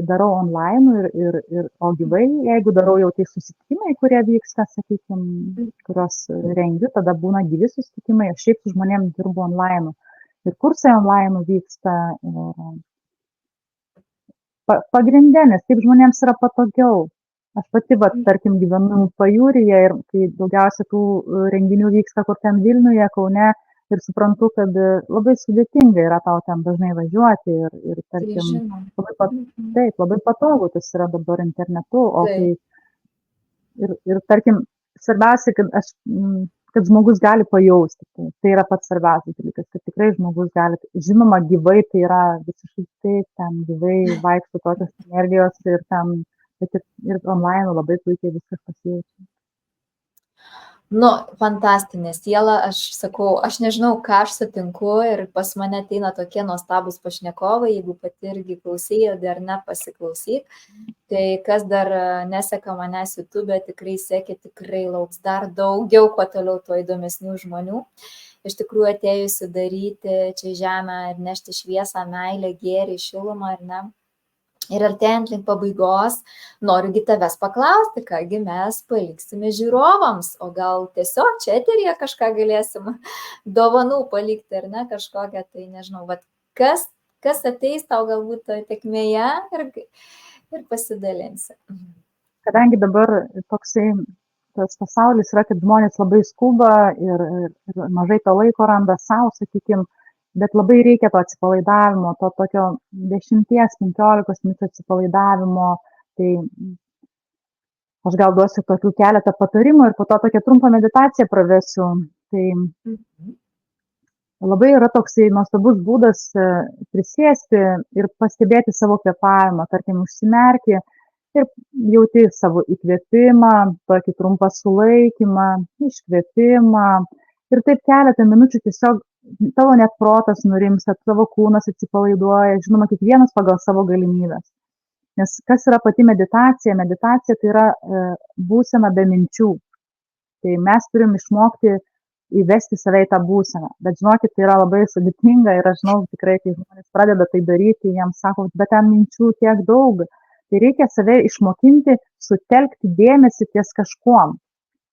[SPEAKER 2] Darau online o gyvai, jeigu darau jau tai susitikimai, kurie vyksta, sakykime, kurios rengiu, tada būna gyvi susitikimai, aš šiaip su žmonėm dirbu online. Ir kursai online vyksta, ir pagrindė, nes taip žmonėms yra patogiau. Aš pati, tarkim, gyvenu pajūryje ir kai daugiausia tų renginių vyksta kur ten Vilniuje, Kaune ir suprantu, kad labai sudėtinga yra tau ten dažnai važiuoti ir tarkim, labai patogu tas yra dabar internetu, o kai ir tarkim, svarbiausia, kad žmogus gali pajausti. Tai yra pats svarbiausias dalykas, kad tikrai žmogus gali, žinoma, gyvai tai yra visiškai taip, ten gyvai vaikšto tokios energijos ir ten, bet ir online labai puikiai viskas pasijaučia.
[SPEAKER 1] Nu, fantastinė siela, aš sakau, aš nežinau, ką aš sutinku ir pas mane ateina tokie nuostabus pašnekovai, jeigu pati irgi klausėjai, dar ne pasiklausyk. Tai kas dar neseka manęs YouTube, tikrai sekė, tikrai lauks dar daugiau, kuo toliau tuo įdomesnių žmonių. Iš tikrųjų atėjusi daryti čia žemę ir nešti šviesą, meilę, gėrį, šilumą, ar ne? Ir artėjant link pabaigos, noriu tavęs paklausti, kągi mes paliksime žiūrovams, o gal tiesiog čia eteryje kažką galėsim dovanų palikti, ar ne, kažkokią, tai nežinau, kas ateis tau galbūt tekmėje ir pasidalinsi.
[SPEAKER 2] Kadangi dabar toksai tas pasaulis yra, kad žmonės labai skuba ir mažai to laiko randa savo, sakykime, bet labai reikia to atsipalaidavimo, to tokio 10-15 minučių atsipalaidavimo, tai aš gal duosiu tokių keletą patarimų ir po to tokią trumpą meditaciją pravesiu. Tai labai yra toksai nuostabus būdas prisėsti ir pastebėti savo kvėpavimą, tarkim, užsimerki ir jauti savo įkvėpimą, tokį trumpą sulaikymą, iškvėpimą ir taip keletą minučių tiesiog tavo net protas nurimsta, tavo kūnas atsipalaiduoja, žinoma, kiekvienas pagal savo galimybės. Nes kas yra pati meditacija? Meditacija tai yra būsena be minčių. Tai mes turim išmokti įvesti save į tą būseną. Bet žinokit, tai yra labai sudėtinga ir aš žinau tikrai, kai žmonės pradeda tai daryti, jiems sako, bet ten minčių tiek daug. Tai reikia save išmokinti, sutelkti dėmesį ties kažkuom.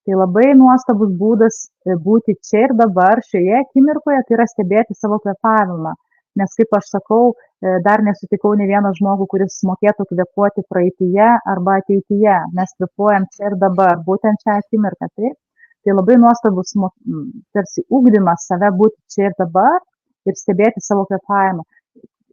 [SPEAKER 2] Tai labai nuostabus būdas būti čia ir dabar, šioje akimirkoje, tai yra stebėti savo kvėpavimą. Nes, kaip aš sakau, dar nesutikau ne vieną žmogų, kuris mokėtų kvėpuoti praeityje arba ateityje. Mes kvėpuojam čia ir dabar, būtent šią akimirką. Tai labai nuostabus tarsi ugdymas save būti čia ir dabar ir stebėti savo kvėpavimą.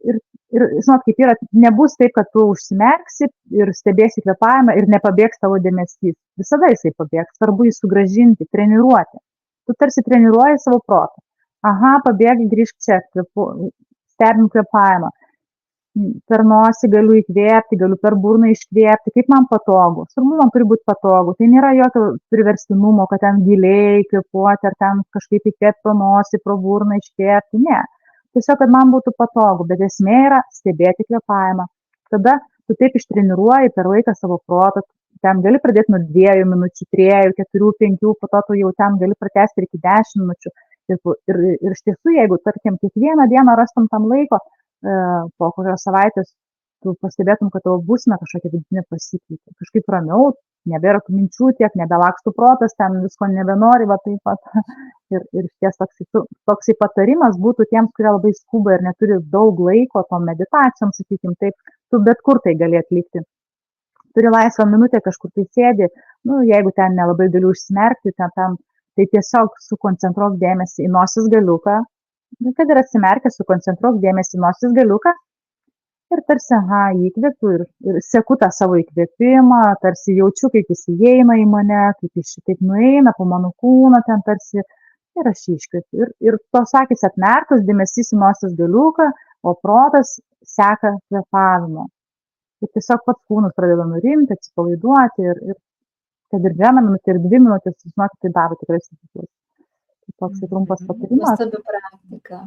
[SPEAKER 2] Ir žinot, kaip yra, nebus taip, kad tu užsimerksi ir stebėsi kvėpavimą ir nepabėgs tavo dėmesys. Visada jisai pabėgs, svarbu jį sugrąžinti, treniruoti. Tu tarsi treniruoji savo protą. Aha, pabėgi, grįžk čia, stebim kvėpavimą. Per nosį galiu įkvėpti, galiu per burną iškvėpti, kaip man patogu. Svarbu, man turi būti patogu. Tai nėra jokio priverstinumo, kad ten giliai kvėpuoti ar ten kažkaip įkvėpti pro nosį, pro burną iškvėpti. Ne. Tiesiog, kad man būtų patogu, bet esmė yra stebėti kvėpavimą. Tada tu taip ištreniruoji per laiką savo protą, ten gali pradėti nuo 2 minučių, 3, 4, 5, po to tu jau ten gali pratęsti iki 10 minučių. Ir iš tiesų, jeigu, tarkim, kiekvieną dieną rastum tam laiko, po kokios savaitės tu pastebėtum, kad tavo būsena kažkokia vidinė pasikeitė. Kažkaip ramiau, nebėra tų minčių tiek, nebelakstų protas, ten visko nebenori, va taip pat. Ir ties toksai patarimas būtų tiems, kurie labai skuba ir neturi daug laiko tom meditacijom, sakykim, taip, tu bet kur tai gali atlikti. Turi laisvą minutę, kažkur tai sėdi, jeigu ten nelabai gali užsimerkti, tai tiesiog sukoncentruok dėmesį į nosies galiuką, kad ir atsimerkęs, sukoncentruok dėmesį į nosies galiuką ir tarsi, aha, įkvepiu ir seku tą savo įkvėpimą, tarsi jaučiu, kaip jis įeina į mane, kaip jis šitaip nueina po mano kūną ten tarsi ir aš jį iškvepiu. Ir tos akys atmerktos, dėmesys į nosies galiuką, o protas seka kvėpavimo. Ir tiesiog pats kūnas pradeda nurimti, atsipalaiduoti ir kad ir 1 minutė, ir 2 minutės, žinokit, tai daro tikrai stebuklus. Tai toks trumpas patarimas.
[SPEAKER 1] Nuostabi praktika.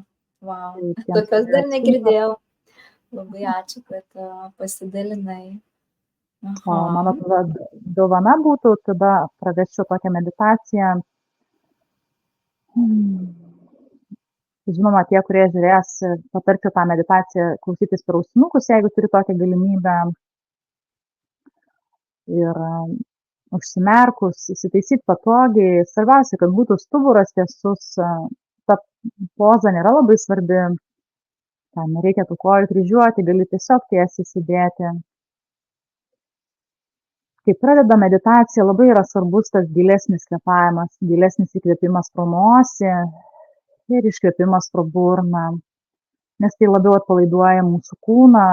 [SPEAKER 1] Wow.
[SPEAKER 2] Tai tiems,
[SPEAKER 1] Tokios
[SPEAKER 2] kurie
[SPEAKER 1] dar
[SPEAKER 2] siūlo.
[SPEAKER 1] negirdėjau. Labai ačiū, kad pasidalinai.
[SPEAKER 2] O
[SPEAKER 1] Aha.
[SPEAKER 2] mano tada dovana būtų, tada pravesčiau tokią meditaciją. Žinoma, tie, kurie žiūrės, patarčiau tą meditaciją klausytis per ausinukus, jeigu turi tokią galimybę. Ir užsimerkus, įsitaisyti patogiai. Svarbiausia, kad būtų stuburas tiesus. Ta poza nėra labai svarbi. Ten nereikia tų kojų kryžiuoti, gali tiesiog tiesiai sėdėti. Kai pradeda meditacija, labai yra svarbus tas gilesnis kvėpavimas, gilesnis įkvėpimas pro nosį ir iškvėpimas pro burną, nes tai labiau atpalaiduoja mūsų kūną,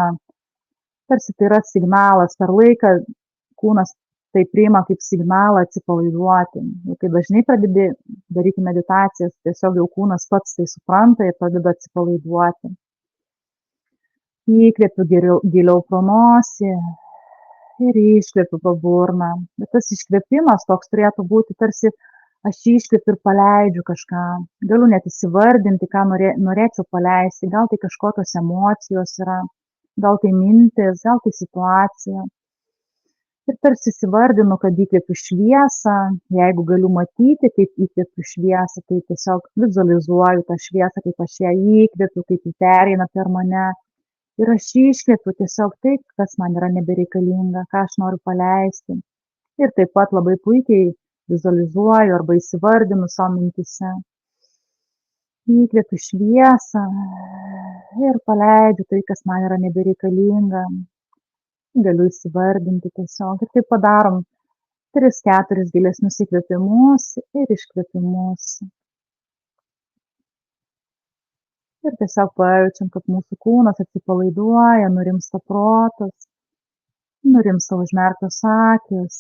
[SPEAKER 2] tarsi tai yra signalas, per laiką kūnas tai priima kaip signalą atsipalaiduoti. Ir kai dažnai pradedi daryti meditacijas, tiesiog jau kūnas pats tai supranta ir pradeda atsipalaiduoti. Įkvėpiu giliau pro nosį ir iškvėpiu pro burną. Bet tas iškvėpimas toks turėtų būti tarsi aš iškvėpiu ir paleidžiu kažką. Galiu net įsivardinti, ką norėčiau paleisti. Gal tai kažkokios emocijos yra, gal tai mintis, gal tai situacija. Ir tarsi įsivardinu, kad įkvėpiu šviesą. Jeigu galiu matyti, kaip įkvėpiu šviesą, tai tiesiog vizualizuoju tą šviesą, kaip aš ją įkvėpiu, kaip ji pereina per mane. Ir aš iškvėpiu tiesiog tai, kas man yra nebereikalinga, ką aš noriu paleisti. Ir taip pat labai puikiai vizualizuoju arba įsivardinu savo mintise. Įkvėpiu šviesą ir paleidžiu tai, kas man yra nebereikalinga. Galiu įsivardinti tiesiog. Ir taip padarom 3-4 gilesnius įkvėpimus ir iškvėpimus. Ir tiesiog pajaučiam, kad mūsų kūnas atsipalaiduoja, nurimsta protas, nurimsta užmerktos akys.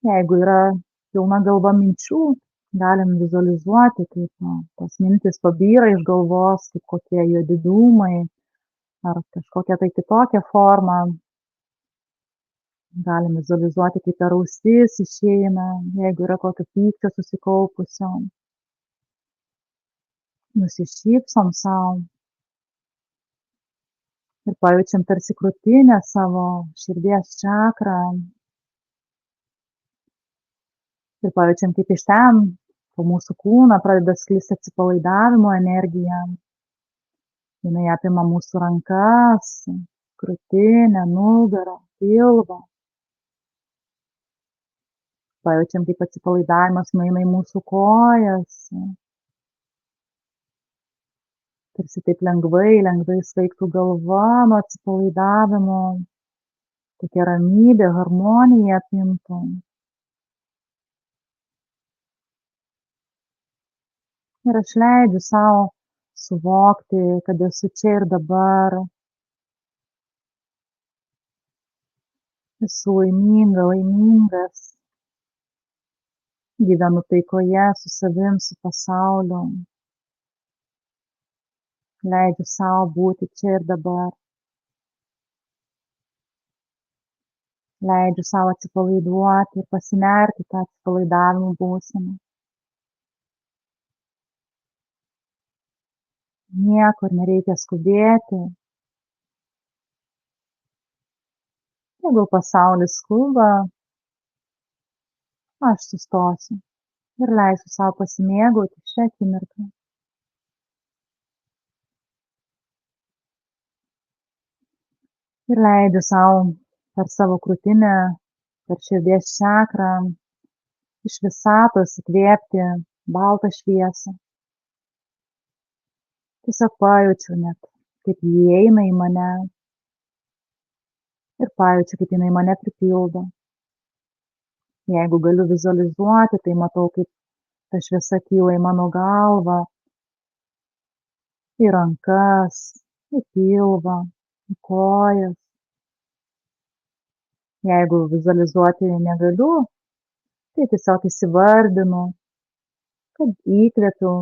[SPEAKER 2] Jeigu yra pilna galva minčių, galim vizualizuoti, kaip tos mintys pabyra iš galvos, kaip kokie juodi dūmai ar kažkokia tai kitokia forma. Galim vizualizuoti, kaip per ausis išeina, jeigu yra kokio pykčio susikaupusio. Nusišypsom savo ir pajaučiam tarsi krūtinę savo širdies čakrą. Ir pajaučiam, kaip iš ten po mūsų kūną pradeda sklisti atsipalaidavimo energija. Jinai apima mūsų rankas, krūtinę, nugarą, pilvą. Pajaučiam, kaip atsipalaidavimas nueina į mūsų kojas. Tarsi taip lengvai svaigtų galva nuo atsipalaidavimo, tokia ramybė, harmonija apimtų. Ir aš leidžiu savo suvokti, kad esu čia ir dabar. Esu laimingas. Gyvenu taikoje su savim, su pasauliu. Leidžiu savo būti čia ir dabar. Leidžiu savo atsipalaiduoti ir pasinerti tą atsipalaidavimo būseną. Niekur nereikia skubėti. Jeigu pasaulis skuba, aš sustosiu ir leisiu savo pasimėgauti šią akimirką. Ir leidžiu savo per savo krūtinę, per širdies čakrą, iš visatos įkvėpti baltą šviesą. Tiesiog pajaučiu net, kaip ji įeina į mane ir pajaučiu, kaip jinai mane pripildo. Jeigu galiu vizualizuoti, tai matau, kaip ta šviesa kyla į mano galvą, į rankas, į pilvą, į kojas. Jeigu vizualizuoti negaliu, tai tiesiog įsivardinu, kad įkvepiu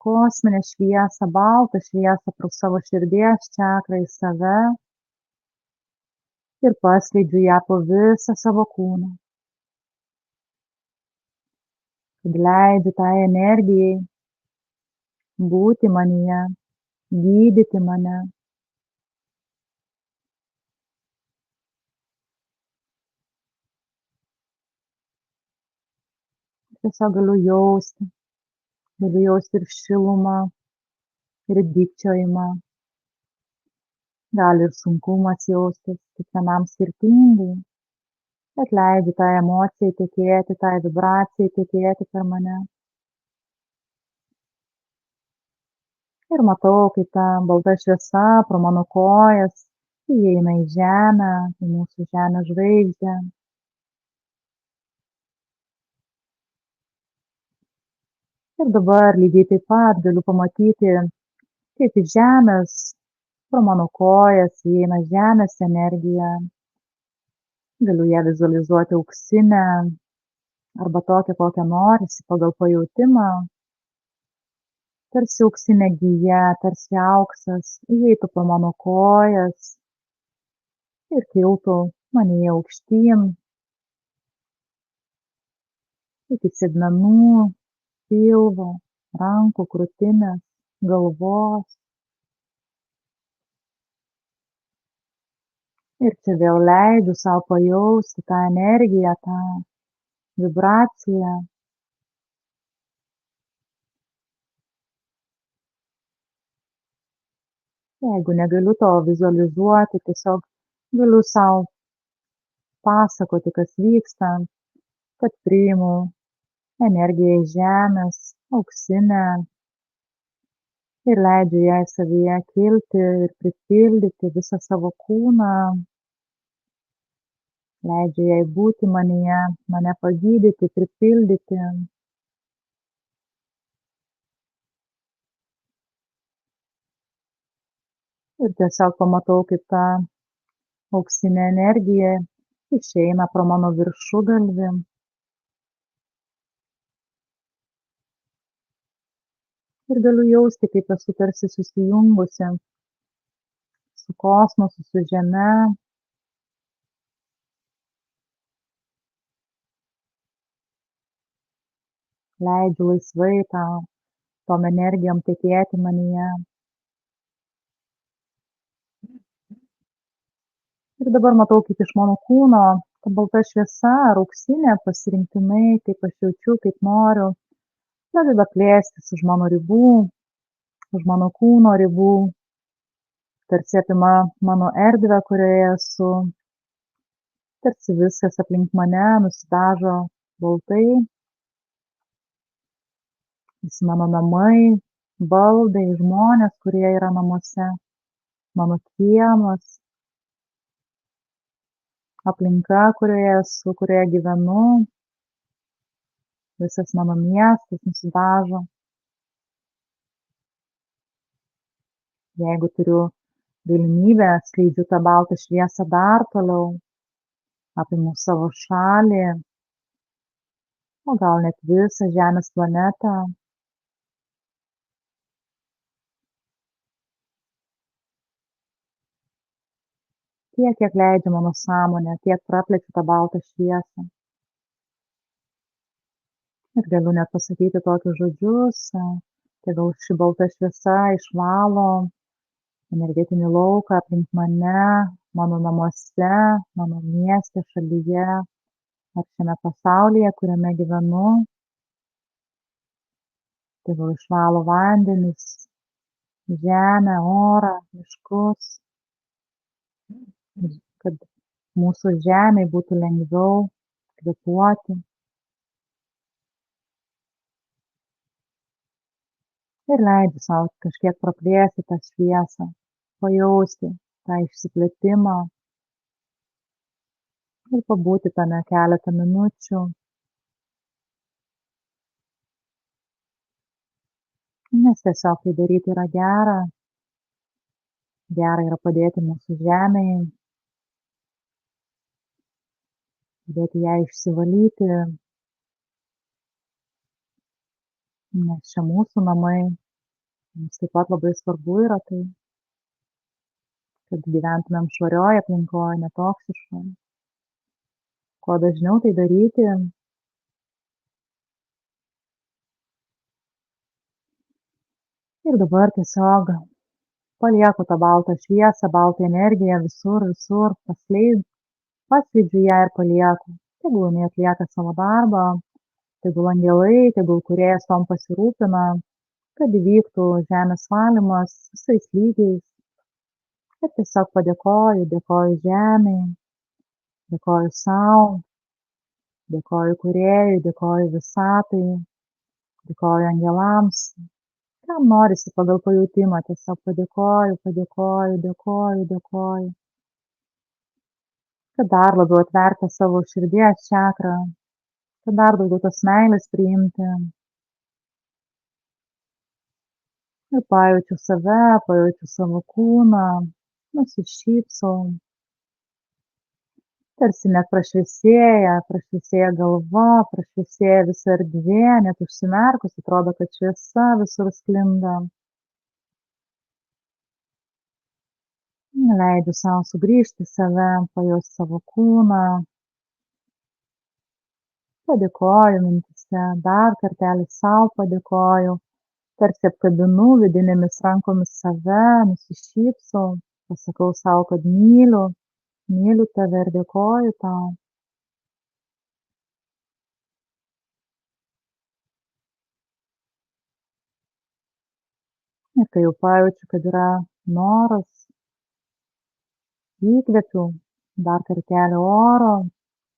[SPEAKER 2] kosminę šviesą, baltą šviesą pro savo širdies čakrą į save ir paskleidžiu ją po visą savo kūną. Kad leidžiu tai energijai būti manyje, gydyti mane. Tiesiog galiu jausti ir šilumą, ir dykčiojimą, gali ir sunkumas jaustis, kiekvienam skirtingai, bet leidžiu tai emocijai tekėti, tai vibracijai tekėti per mane. Ir matau, kaip ta balta šviesa pro mano kojas įeina į žemę, į mūsų žemės žvaigždę. Ir dabar lygiai taip pat galiu pamatyti, kaip iš žemės pro mano kojas įeina žemės energija. Galiu ją vizualizuoti auksinę arba tokią, kokią norisi pagal pajautimą. Tarsi auksinė gija, tarsi auksas įeitų pro mano kojas ir kiltų manyje aukštyn iki sėdmenų, pilvo, rankų, krūtinės, galvos. Ir čia vėl leidžiu sau pajausti tą energiją, tą vibraciją. Jeigu negaliu to vizualizuoti, tiesiog galiu sau pasakoti, kas vyksta, kad priimu energiją iš žemės, auksinę, ir leidžiu jai savyje kilti ir pripildyti visą savo kūną. Leidžiu jai būti manyje, mane pagydyti, pripildyti. Ir tiesiog pamatau, kaip ta auksinė energija išeina pro mano viršugalvį. Ir galiu jausti, kaip esu tarsi susijungusi su kosmosu, su žeme. Leidžiu laisvai tom energijom tekėti manyje. Ir dabar matau, kaip iš mano kūno ta balta šviesa ar auksinė pasirinktinai, kaip aš jaučiu, kaip noriu, pradeda plėstis už mano ribų, už mano kūno ribų, tarsi apima mano erdvę, kurioje esu, tarsi viskas aplink mane nusidažo baltai, visi mano namai, baldai, žmonės, kurie yra namuose, mano kiemas, aplinka, kurioje esu, kurioje gyvenu, visas mano miestas nusidažo. Jeigu turiu galimybę, skleidžiu tą baltą šviesą dar toliau, apimu savo šalį, o gal net visą Žemės planetą. Tiek, kiek leidžia mano sąmonė, tiek praplečiu tą baltą šviesą. Ir galiu net pasakyti tokius žodžius, tegul ši balta šviesa išvalo energetinį lauką aplink mane, mano namuose, mano mieste, šalyje ar šiame pasaulyje, kuriame gyvenu. Tegul išvalo vandenis, žemę, orą, miškus, kad mūsų žemei būtų lengviau kvėpuoti. Ir leidžiu sau kažkiek praplėsti tą šviesą, pajausti tą išsiplėtimą ir pabūti tame keletą minučių. Nes tiesiog tai daryti yra gera. gera yra padėti mūsų žemei, padėti ją išsivalyti, nes čia mūsų namai, mums taip pat labai svarbu yra tai, kad gyventumėm švarioj aplinkoj, netoksiškoj. Kuo dažniau tai daryti. Ir dabar tiesiog palieku tą baltą šviesą, baltą energiją visur, paskleidžiu ją ir palieku. Tegul jinai atlieka savo darbą, tegul angelai, tegul kūrėjas tom pasirūpina, kad įvyktų žemės valymas visais lygiais. Ir tiesiog dėkoju žemei, dėkoju sau, dėkoju kūrėjui, dėkoju visatai, dėkoju angelams. Kam norisi pagal pajautimą, tiesiog dėkoju. Kad dar labiau atverti savo širdies čakrą, kad dar daugiau tos meilės priimti. Ir pajaučiu save, pajaučiu savo kūną, nusišypsau. Tarsi net prašviesėja galva, prašviesėja visa erdvė, net užsimerkus atrodo, kad šviesa visur sklinda. Leidžiu savo sugrįžti į save, pajausti savo kūną. Padėkoju mintise, dar kartelį sau padėkoju. Tarsi apkabinu vidinėmis rankomis save, nusišypsau, pasakau sau, kad myliu tave ir dėkoju tau. Ir kai jau pajaučiu, kad yra noras, įkvepiu dar kartelį oro,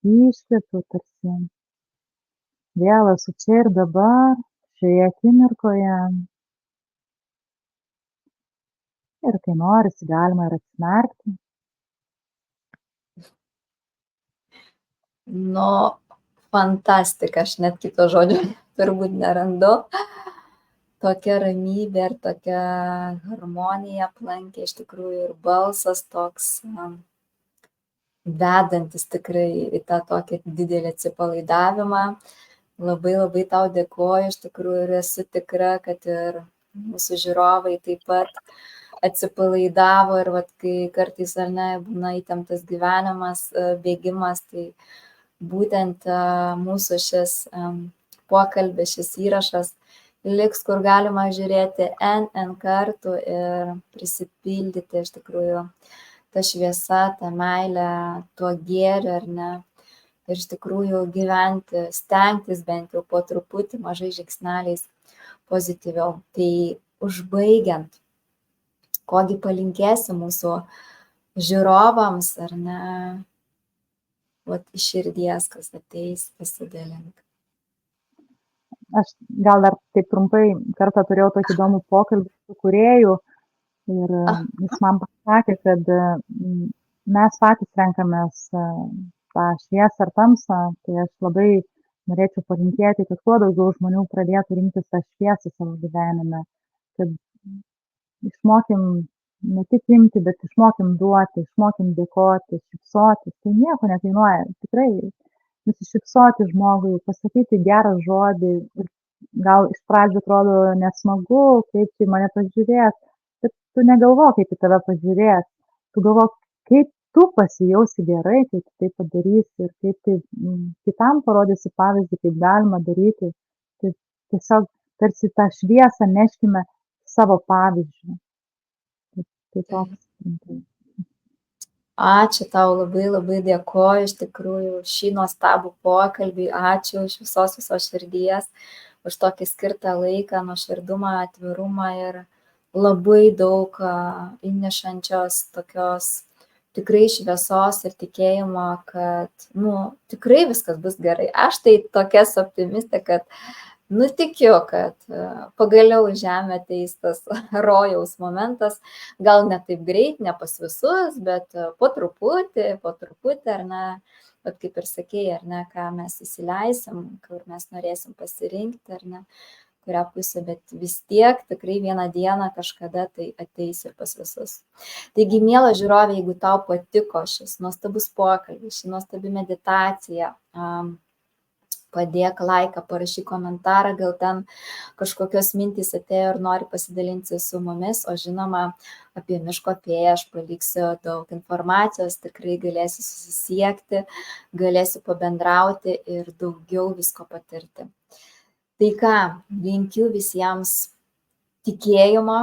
[SPEAKER 2] iškvepiu tarsi. Vėl esu čia ir dabar, šioje akimirkoje. Ir kai norisi, galima ir atsimerkti.
[SPEAKER 1] Nu, fantastika, aš net kito žodžio turbūt nerandu. Tokia ramybė ir tokia harmonija aplankė iš tikrųjų ir balsas toks vedantis tikrai į tą tokį didelį atsipalaidavimą. Labai labai tau dėkoju, iš tikrųjų ir esu tikra, kad ir mūsų žiūrovai taip pat atsipalaidavo ir vat, kai kartais ar ne būna įtemptas gyvenimas, bėgimas, tai būtent mūsų šis pokalbis, šis įrašas liks, kur galima žiūrėti n kartų ir prisipildyti iš tikrųjų tą šviesą, tą meilę, tuo gėriu, ar ne? Ir iš tikrųjų gyventi, stengtis bent jau po truputį, mažai žingsneliais pozityviau. Tai užbaigiant, kogi palinkėsi mūsų žiūrovams, ar ne, vat iš širdies, kas ateis, pasidalink.
[SPEAKER 2] Aš gal dar taip trumpai kartą turėjau tokį įdomų pokalbį su kūrėju ir jis man pasakė, kad mes patys renkamės tą šviesą ar tamsą, tai aš labai norėčiau palinkėti, kad kuo daugiau žmonių pradėtų rinktis tą šviesą savo gyvenime, kad išmokim ne tik imti, bet išmokim duoti, išmokim dėkoti, šypsotis, tai nieko nekainuoja, tikrai nusišypsoti žmogui, pasakyti gerą žodį ir gal iš pradžių atrodo nesmagu, kaip tai mane pažiūrės, bet tu negalvok, kaip į tave pažiūrės, tu galvok, kaip tu pasijausi gerai, kaip tu tai padarysi ir kaip tai kitam parodysi pavyzdį, kaip galima daryti. Tai tiesiog tarsi tą šviesą neškime savo pavyzdžių. Tai toks.
[SPEAKER 1] Ačiū tau, labai labai dėkoju iš tikrųjų šį nuostabų pokalbį, ačiū iš visos širdies, už tokį skirtą laiką, nuoširdumą, atvirumą ir labai daug įnešančios tokios tikrai šviesos ir tikėjimo, kad tikrai viskas bus gerai. Aš tai tokia optimistė, kad tikiu, kad pagaliau į žemę ateis tas rojaus momentas, gal ne taip greit, ne pas visus, bet po truputį, ar ne, bet kaip ir sakėjai, ar ne, ką mes įsileisim, kur mes norėsim pasirinkti, ar ne, kurią pusę, bet vis tiek tikrai vieną dieną kažkada tai ateis ir pas visus. Taigi, miela žiūrovė, jeigu tau patiko šis nuostabus pokalbis, ši nuostabi meditacija, padėk laiką, parašyk komentarą, gal ten kažkokios mintys atėjo ir nori pasidalinti su mumis, o žinoma, apie miško fėją aš paliksiu daug informacijos, tikrai galėsiu susisiekti, galėsiu pabendrauti ir daugiau visko patirti. Tai ką, linkiu visiems tikėjimo,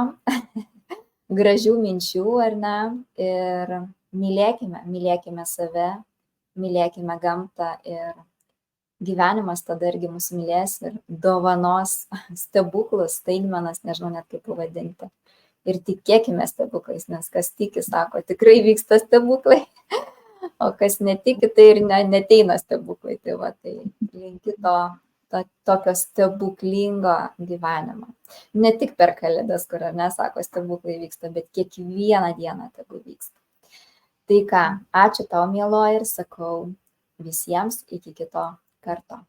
[SPEAKER 1] gražių minčių, ar ne, ir mylėkime save, mylėkime gamtą ir gyvenimas tada irgi mus mylės ir dovanos stebuklus, staigmenas, nežinau net kaip pavadinti. Ir tikėkime stebuklais, nes kas tiki, sako, tikrai vyksta stebuklai, o kas netiki, tai ir neteina stebuklai. Tai va, tai linkiu tokio stebuklingo gyvenimo. Ne tik per Kalėdas, kur, ar ne, sako, stebuklai vyksta, bet kiekvieną dieną tegu vyksta. Tai ką, ačiū tau, mieloji, ir sakau visiems iki kito karto.